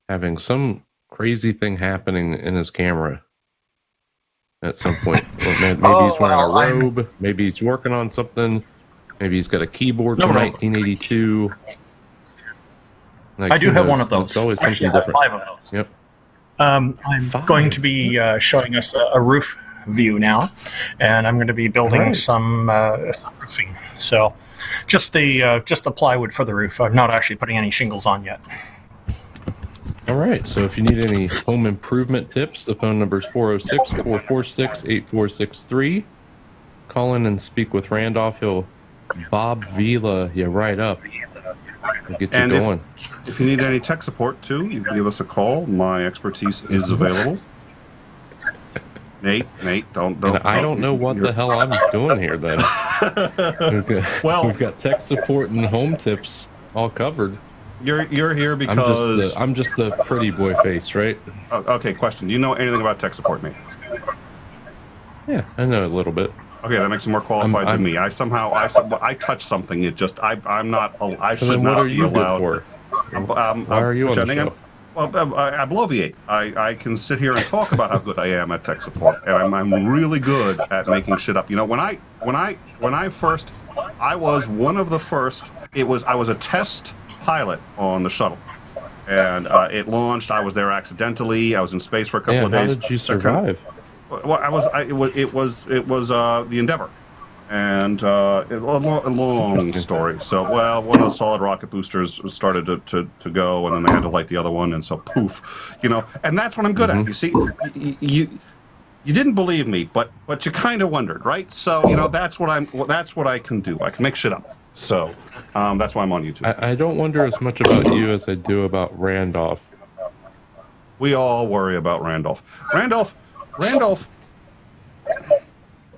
having some crazy thing happening in his camera at some point. Maybe he's wearing a robe. Maybe he's working on something. Maybe he's got a keyboard from 1982. I do have one of those. It's always something different. 5 of those. Yep. I'm going to be showing us a roof view now, and I'm going to be building some roofing. So just the plywood for the roof. I'm not actually putting any shingles on yet. All right. So if you need any home improvement tips, the phone number is 406-446-8463. Call in and speak with Randolph. He'll Bob Vila you right up. We'll get you going. If you need any tech support too, you can give us a call. My expertise is available. Nate, don't. And I don't know what the hell I'm doing here. Then we've got tech support and home tips all covered. You're here because I'm just the pretty boy face, right? Okay. Question: do you know anything about tech support, Nate? Yeah, I know a little bit. Okay, that makes you more qualified than me. I touch something. It just I'm not. I so should then not what are be you allowed. Good for? Why are you on the show? Well, I bloviate. I can sit here and talk about how good I am at tech support, and I'm really good at making shit up. You know, when I first, I was one of the first. I was a test pilot on the shuttle, and it launched. I was there accidentally. I was in space for a couple of days. How did you survive? Well, it was the Endeavor, and a long story. So, one of the solid rocket boosters started to go, and then they had to light the other one, and so poof, and that's what I'm good at. You see, you didn't believe me, but you kind of wondered, right? So, that's what I can do. I can make shit up. So, that's why I'm on YouTube. I don't wonder as much about you as I do about Randolph. We all worry about Randolph. Randolph,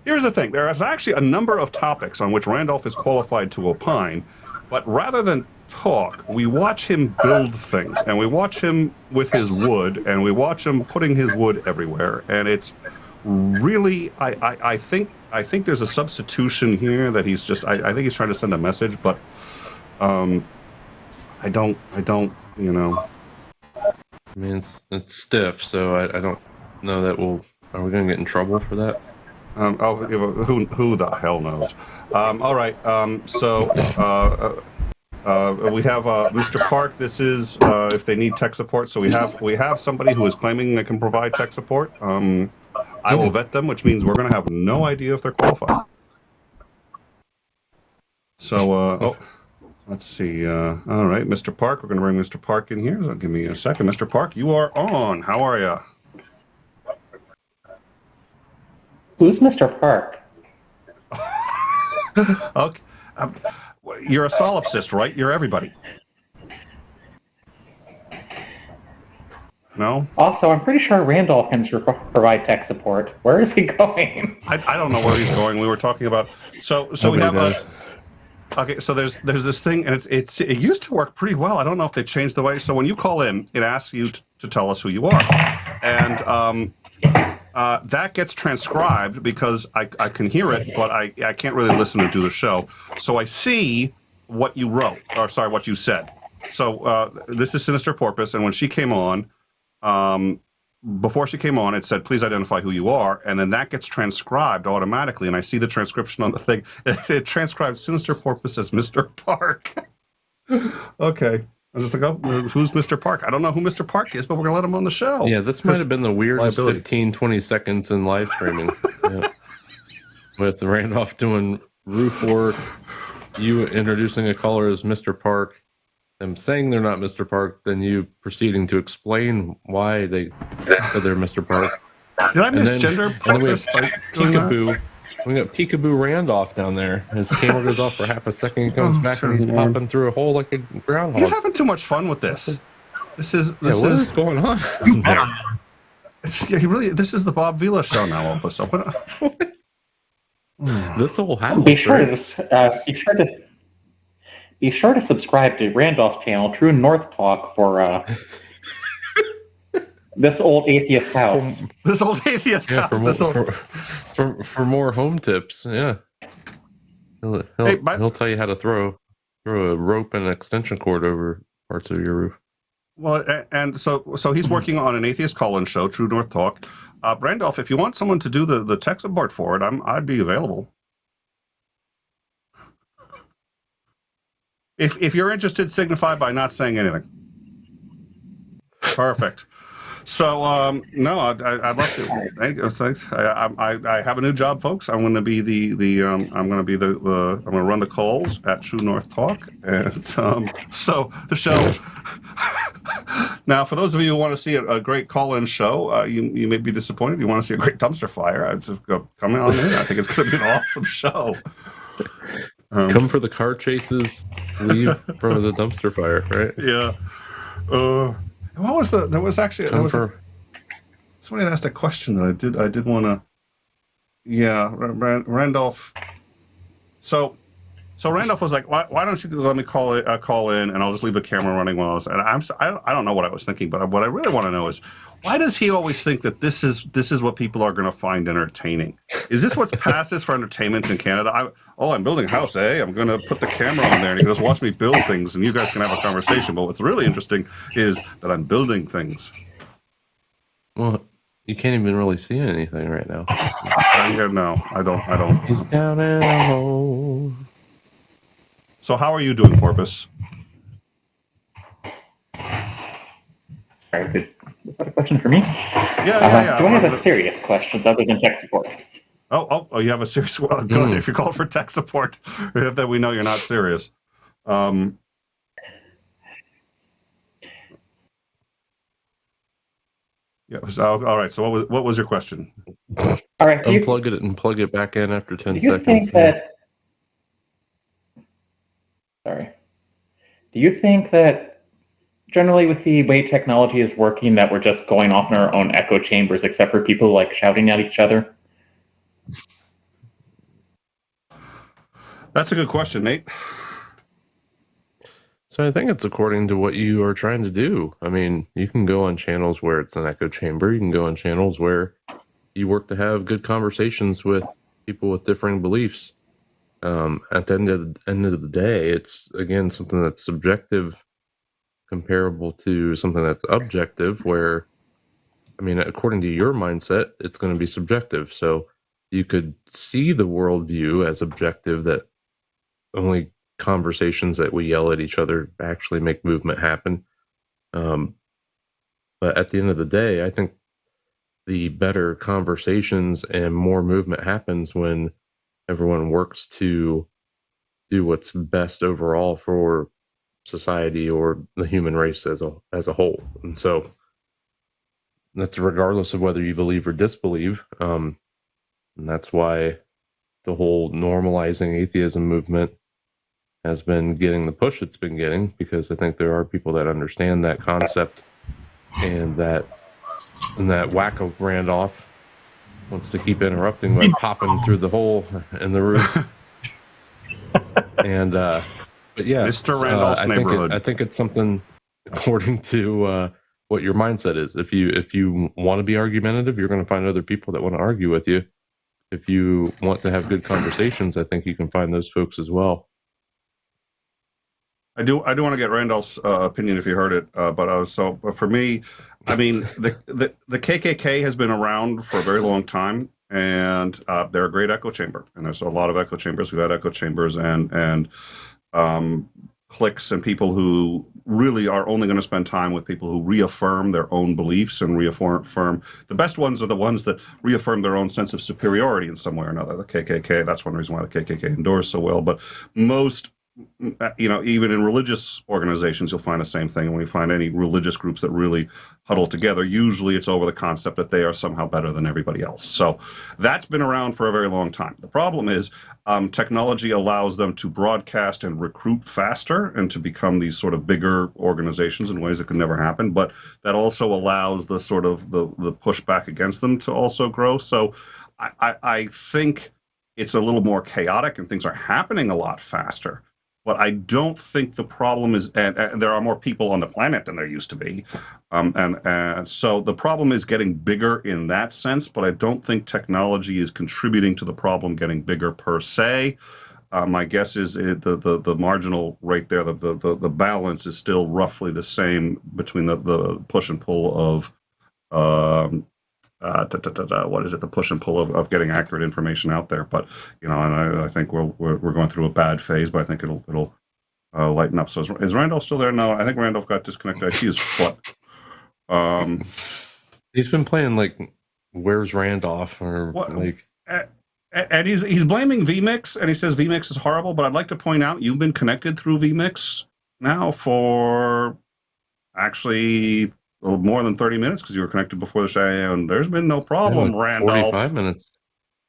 here's the thing. There is actually a number of topics on which Randolph is qualified to opine, but rather than talk, we watch him build things, and we watch him with his wood, and we watch him putting his wood everywhere, and it's really, I think there's a substitution here that he's just, I think he's trying to send a message, but I don't, I mean, it's stiff, so I don't know that are we going to get in trouble for that? Who the hell knows? All right, so we have Mr. Park. This is if they need tech support. So we have somebody who is claiming they can provide tech support. I will vet them, which means we're going to have no idea if they're qualified. So, let's see. All right, Mr. Park. We're going to bring Mr. Park in here. So give me a second. Mr. Park, you are on. How are you? Who's Mr. Park? Okay. You're a solipsist, right? You're everybody. No? Also, I'm pretty sure Randolph can provide tech support. Where is he going? I don't know where he's going. We were talking about... So we have okay, so there's this thing, and it used to work pretty well. I don't know if they changed the way. So when you call in, it asks you to tell us who you are. And... that gets transcribed because I can hear it, but I can't really listen to do the show. So I see what you wrote, or sorry, what you said. So this is Sinister Porpoise, and when she came on, before she came on, it said, please identify who you are, and then that gets transcribed automatically, and I see the transcription on the thing. It transcribes Sinister Porpoise as Mr. Park. Okay. I was just like, oh, who's Mr. Park? I don't know who Mr. Park is, but we're going to let him on the show. Yeah, this might have been the weirdest 15, 20 seconds in live streaming. Yeah. With Randolph doing roof work, you introducing a caller as Mr. Park, them saying they're not Mr. Park, then you proceeding to explain why they said they're Mr. Park. Did I misgender Park? And then we have Peekaboo. We got Peekaboo Randolph down there. His camera goes off for half a second. He comes back and he's popping through a hole like a groundhog. He's having too much fun with this. This is what is going on there? This is the Bob Vila show now. All of a sudden. This whole house. Be sure to subscribe to Randolph's channel, True North Talk, for this old atheist house. This old atheist house. For more home tips, yeah. He'll tell you how to throw a rope and an extension cord over parts of your roof. Well, and so he's working on an atheist call-in show, True North Talk. Randolph, if you want someone to do the tech support for it, I'd be available. If you're interested, signify by not saying anything. Perfect. So no, I'd love to. Thanks. I have a new job, folks. I'm going to be I'm going to run the calls at True North Talk, and so the show. Now, for those of you who want to see a great call-in show, you may be disappointed. You want to see a great dumpster fire? I'd just go come on in. I think it's going to be an awesome show. Come for the car chases, leave for the dumpster fire, right? Yeah. What was there was actually somebody had asked a question that I did want to. Yeah, Randolph. So Randolph was like, why don't you let me call in, and I'll just leave the camera running while I was. And I don't know what I was thinking, but what I really want to know is, why does he always think that this is what people are going to find entertaining? Is this what's passes for entertainment in Canada? I'm building a house, eh? I'm going to put the camera on there, and he goes, watch me build things, and you guys can have a conversation. But what's really interesting is that I'm building things. Well, you can't even really see anything right now. No, I don't. He's down in a hole. So how are you doing, Porpoise? Sorry, is that a question for me? Yeah. Do I have a serious question other than tech support? Oh, you have a serious one? Good. If you call for tech support, then we know you're not serious. Yeah. So, all right. So what was your question? All right. Unplug it and plug it back in after 10 seconds. Do you think that? Sorry. Do you think that generally with the way technology is working, that we're just going off in our own echo chambers, except for people like shouting at each other? That's a good question, Nate. So I think it's according to what you are trying to do. I mean, you can go on channels where it's an echo chamber. You can go on channels where you work to have good conversations with people with differing beliefs. At the end of the day, it's, again, something that's subjective comparable to something that's objective, where, I mean, according to your mindset, it's going to be subjective. So you could see the worldview as objective, that only conversations that we yell at each other actually make movement happen. But at the end of the day, I think the better conversations and more movement happens when everyone works to do what's best overall for society or the human race as a whole. And so that's regardless of whether you believe or disbelieve. And that's why the whole normalizing atheism movement has been getting the push it's been getting, because I think there are people that understand that concept, and that wacko Randolph wants to keep interrupting by popping through the hole in the roof. And but yeah, Mr. Randolph's neighborhood. I think it's something according to what your mindset is. If you want to be argumentative, you're going to find other people that want to argue with you. If you want to have good conversations, I think you can find those folks as well. I do want to get Randolph's opinion if you heard it, but for me, I mean, the KKK has been around for a very long time, and they're a great echo chamber, and there's a lot of echo chambers. We've had echo chambers and cliques and people who really are only going to spend time with people who reaffirm their own beliefs and reaffirm. The best ones are the ones that reaffirm their own sense of superiority in some way or another. The KKK, that's one reason why the KKK endures so well, but most, even in religious organizations, you'll find the same thing. When you find any religious groups that really huddle together, usually it's over the concept that they are somehow better than everybody else. So that's been around for a very long time. The problem is technology allows them to broadcast and recruit faster and to become these sort of bigger organizations in ways that could never happen. But that also allows the sort of the pushback against them to also grow. So I think it's a little more chaotic and things are happening a lot faster. But I don't think the problem is, and there are more people on the planet than there used to be. And so the problem is getting bigger in that sense, but I don't think technology is contributing to the problem getting bigger per se. My guess is the marginal rate there, the balance is still roughly the same between the push and pull of, what is it? The push and pull of getting accurate information out there. But and I think we're going through a bad phase, but I think it'll lighten up. So is Randolph still there? No, I think Randolph got disconnected. I see his foot. He's been playing like Where's Randolph or what, like. And he's blaming vMix, and he says vMix is horrible. But I'd like to point out you've been connected through vMix now for actually more than 30 minutes, because you were connected before the show, and there's been no problem, Randolph. 45 minutes.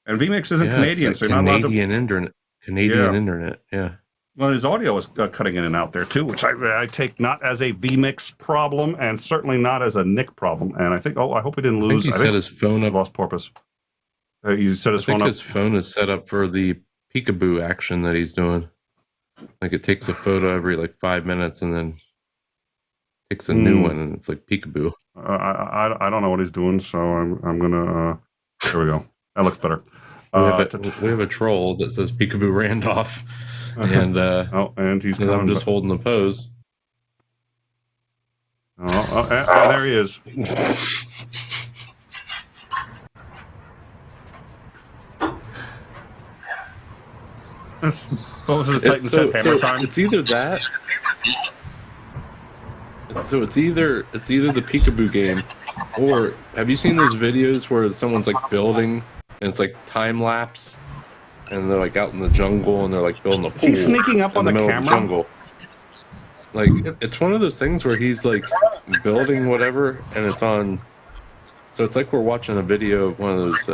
And vMix isn't Canadian, so you're not allowed to. Canadian internet. Yeah. Well, his audio was cutting in and out there too, which I take not as a vMix problem and certainly not as a Nick problem. And I think, I hope he didn't lose. I think he set his phone up. Lost Porpoise. You set his phone up. I think his phone is set up for the peekaboo action that he's doing. Like it takes a photo every like 5 minutes and then takes a new one, and it's like peekaboo. I don't know what he's doing, so I'm gonna. There we go. That looks better. We have a troll that says peekaboo Randolph. And and he's I'm just holding the pose. And there he is. What was the Titan said? Hammer time. It's either that. So it's either the peekaboo game, or have you seen those videos where someone's like building and it's like time lapse? And they're like out in the jungle, and they're like building a pool. He's sneaking up on the camera. Jungle. Like it's one of those things where he's like building whatever, and it's on. So it's like we're watching a video of one of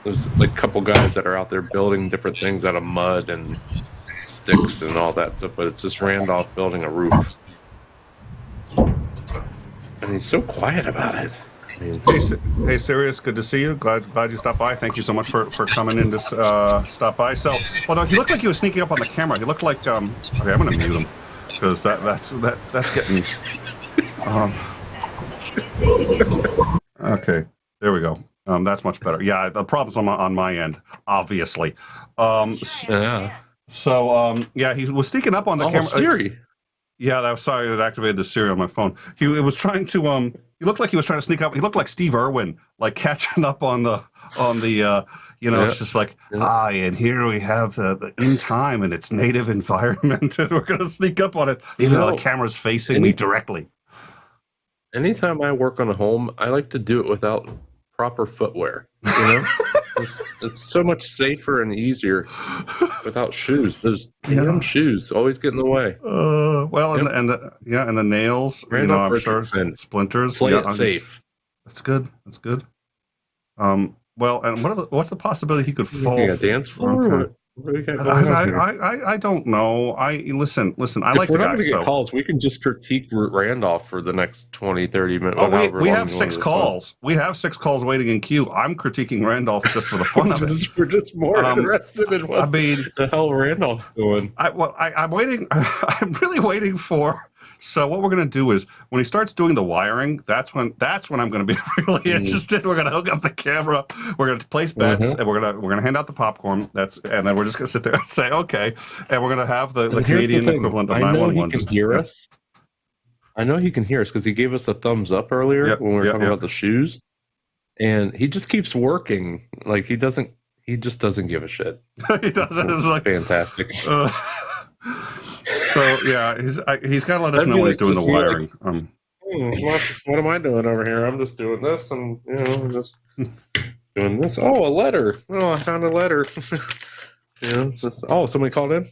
those like couple guys that are out there building different things out of mud and sticks and all that stuff. But it's just Randolph building a roof, and he's so quiet about it. Hey, Sirius, good to see you. Glad you stopped by. Thank you so much for coming in to stop by. So, well, no, he looked like he was sneaking up on the camera. He looked like okay, I'm gonna mute him because that's getting. Okay, there we go. That's much better. Yeah, the problem's on my end, obviously. Yeah. So, yeah, he was sneaking up on the camera. Siri. Yeah, sorry that activated the Siri on my phone. He was trying to he looked like he was trying to sneak up. He looked like Steve Irwin, like catching up on the it's just like, and here we have the in time and its native environment, and we're gonna sneak up on it, even though the camera's facing me directly. Anytime I work on a home, I like to do it without proper footwear. You know? it's so much safer and easier without shoes. Those damn shoes always get in the way. Well, and the nails. Randolph, I'm sure splinters. Play it safe. That's good. That's good. Well, and what's the possibility he could fall? A dance floor? I don't know. Listen. I like the guy. If we're not going to get calls, we can just critique Randolph for the next 20, 30 minutes. Oh, we have 6 calls. We have 6 calls waiting in queue. I'm critiquing Randolph just for the fun of it. We're just more interested in what the hell Randolph's doing. I'm waiting. I'm really waiting for. So what we're going to do is when he starts doing the wiring, that's when I'm going to be really interested. We're going to hook up the camera. We're going to place bets, and we're going to hand out the popcorn. And then we're just going to sit there and say okay, and we're going to have the Canadian equivalent of 911. I know he can hear us. I know he can hear us because he gave us a thumbs up earlier when we were talking about the shoes, and he just keeps working. Like he just doesn't give a shit. He doesn't. It's like fantastic. So yeah, he's got to let us know when he's doing the wiring. What am I doing over here? I'm just doing this, and just doing this. Oh, a letter. Oh, I found a letter. Somebody called in.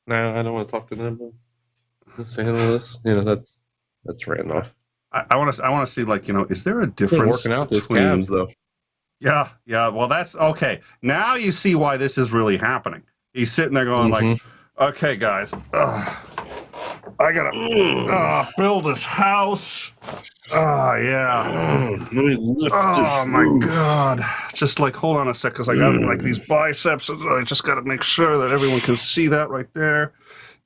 No, I don't want to talk to them. Let's handle this. That's Randolph. I want to see, like, is there a difference? Working out those calves though. Yeah. Well, that's okay. Now you see why this is really happening. He's sitting there going like, okay, guys, I gotta build this house. Yeah. Oh my God! Just like, hold on a sec, because I got like these biceps. I just got to make sure that everyone can see that right there.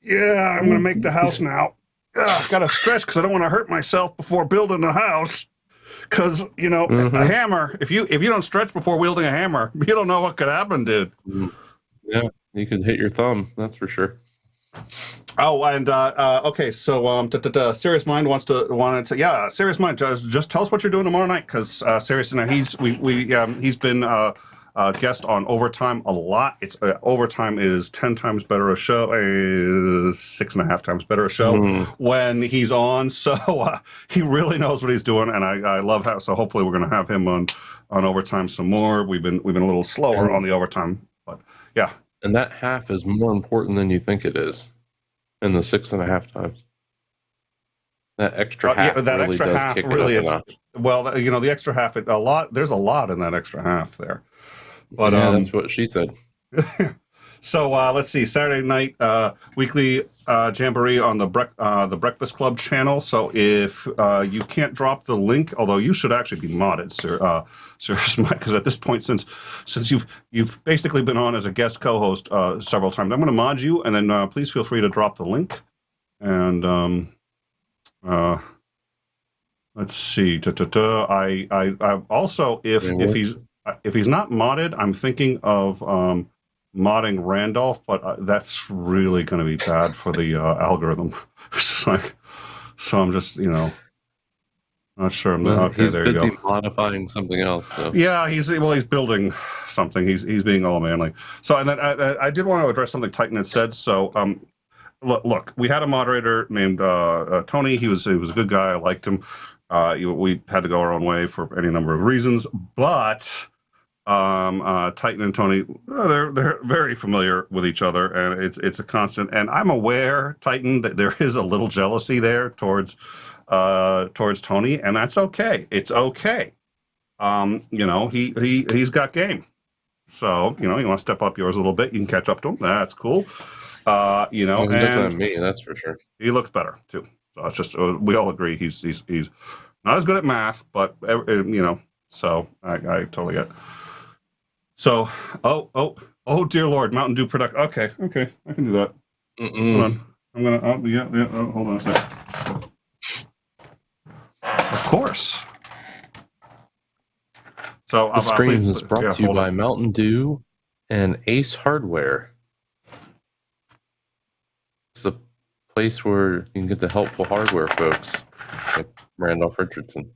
Yeah, I'm gonna make the house now. Gotta stretch because I don't want to hurt myself before building the house. Because a hammer. If you don't stretch before wielding a hammer, you don't know what could happen, dude. Yeah, you could hit your thumb. That's for sure. Oh, and okay, so Serious Mind wanted to Serious Mind, just tell us what you're doing tomorrow night, because Serious, he's been a guest on Overtime a lot. It's Overtime is 10 times better a show, 6.5 times better a show when he's on. So he really knows what he's doing, and I love how. So hopefully we're going to have him on Overtime some more. We've been a little slower on the Overtime, but yeah. And that half is more important than you think it is. In the 6.5 times, that extra half really does kick it up enough. Well, the extra half, there's a lot in that extra half there. But that's what she said. So let's see, Saturday night weekly jamboree on the Breakfast Club channel. So if you can't drop the link, although you should actually be modded, Sir Smite, because at this point, since you've basically been on as a guest co-host several times, I'm going to mod you, and then please feel free to drop the link. And let's see. I also, if he's not modded, I'm thinking of modding Randolph, but that's really going to be bad for the algorithm. So I'm just, not sure. Okay, he's there you busy go. modifying something else. So. Yeah, he's building something. He's being all manly. So, and then I did want to address something Titan had said. So, look, we had a moderator named Tony. He was a good guy. I liked him. We had to go our own way for any number of reasons, but Titan and Tony, they're very familiar with each other, and it's a constant. And I'm aware, Titan, that there is a little jealousy there towards Tony, and that's okay. It's okay. He's got game. So, you want to step up yours a little bit, you can catch up to him. That's cool. He doesn't have me, that's for sure. He looks better too. So it's just we all agree he's not as good at math, but so I totally get it. So, oh dear Lord, Mountain Dew product. Okay, I can do that. Hold on, I'm gonna. Hold on a second. Of course. So the stream is brought to you by Mountain Dew and Ace Hardware. It's the place where you can get the helpful hardware, folks, like Randolph Richardson.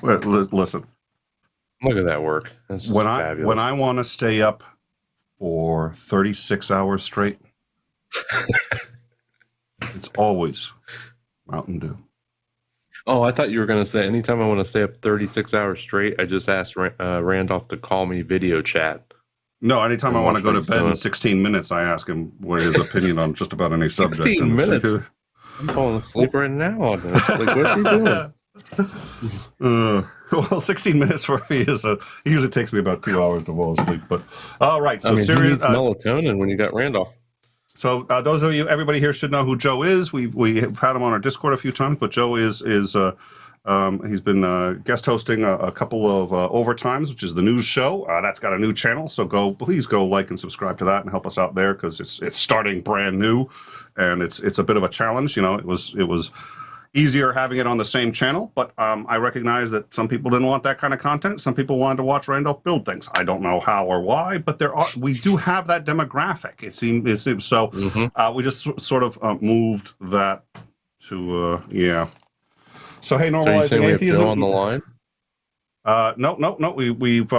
Listen. Look at that work. That's just fabulous. When I want to stay up for 36 hours straight, it's always Mountain Dew. Oh, I thought you were going to say anytime I want to stay up 36 hours straight, I just asked Randolph to call me video chat. No, anytime I want to go to bed in 16 minutes, I ask him what his opinion on just about any subject. 16 minutes? I'm falling asleep right now on this. Like, what's he doing? Well, 16 minutes for me it usually takes me about 2 hours to fall asleep. But all right, so who needs melatonin when you got Randolph? So those of you, everybody here should know who Joe is. We have had him on our Discord a few times, but Joe is he's been guest hosting a couple of Overtimes, which is the news show. That's got a new channel, so please go like and subscribe to that and help us out there because it's starting brand new, and it's a bit of a challenge. It was easier having it on the same channel, but I recognize that some people didn't want that kind of content. Some people wanted to watch Randolph build things. I don't know how or why, but we do have that demographic. It seems so. We just sort of moved that to So hey, normalizing we atheism. have Joe on the line? No. We've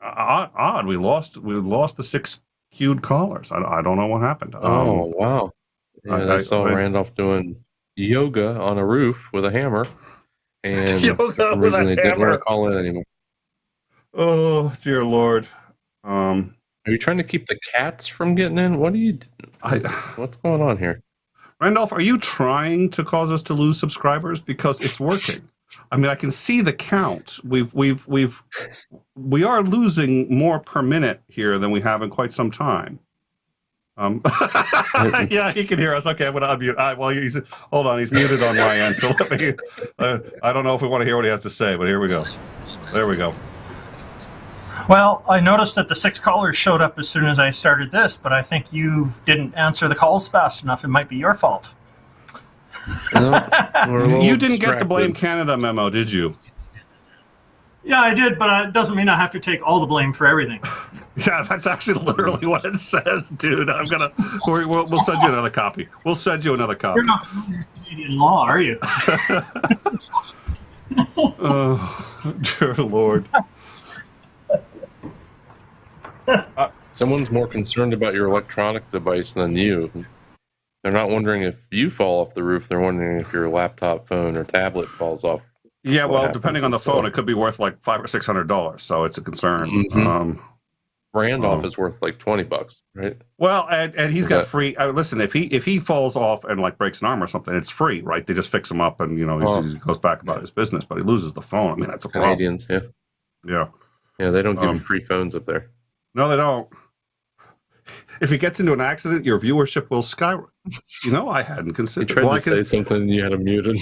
odd. We lost the 6 queued callers. I don't know what happened. Oh wow! Yeah, I saw Randolph doing yoga on a roof with a hammer, and for some reason they didn't want to call in anymore. Oh dear Lord! Are you trying to keep the cats from getting in? What are you? What's going on here? Randolph, are you trying to cause us to lose subscribers? Because it's working. I mean, I can see the count. We are losing more per minute here than we have in quite some time. Yeah, he can hear us. Okay, I'm going to unmute. Hold on, he's muted on my end. So let me. I don't know if we want to hear what he has to say, but here we go. There we go. Well, I noticed that the 6 callers showed up as soon as I started this, but I think you didn't answer the calls fast enough. It might be your fault. You didn't get the Blame Canada memo, did you? Yeah, I did, but it doesn't mean I have to take all the blame for everything. Yeah, that's actually literally what it says, dude. We'll send you another copy. We'll send you another copy. You're not Canadian law, are you? Oh, dear Lord. Someone's more concerned about your electronic device than you. They're not wondering if you fall off the roof. They're wondering if your laptop, phone, or tablet falls off. Yeah, well, depending on the phone, it could be worth like $500 or $600. So it's a concern. Mm-hmm. Randolph is worth like $20, right? Well, and he's got free. Listen, if he falls off and like breaks an arm or something, it's free, right? They just fix him up, and he goes back about his business. But he loses the phone. I mean, that's a problem. Canadians, yeah. Yeah, they don't give you free phones up there. No, they don't. If he gets into an accident, your viewership will skyrocket. I hadn't considered. You tried to say something and you had him muted.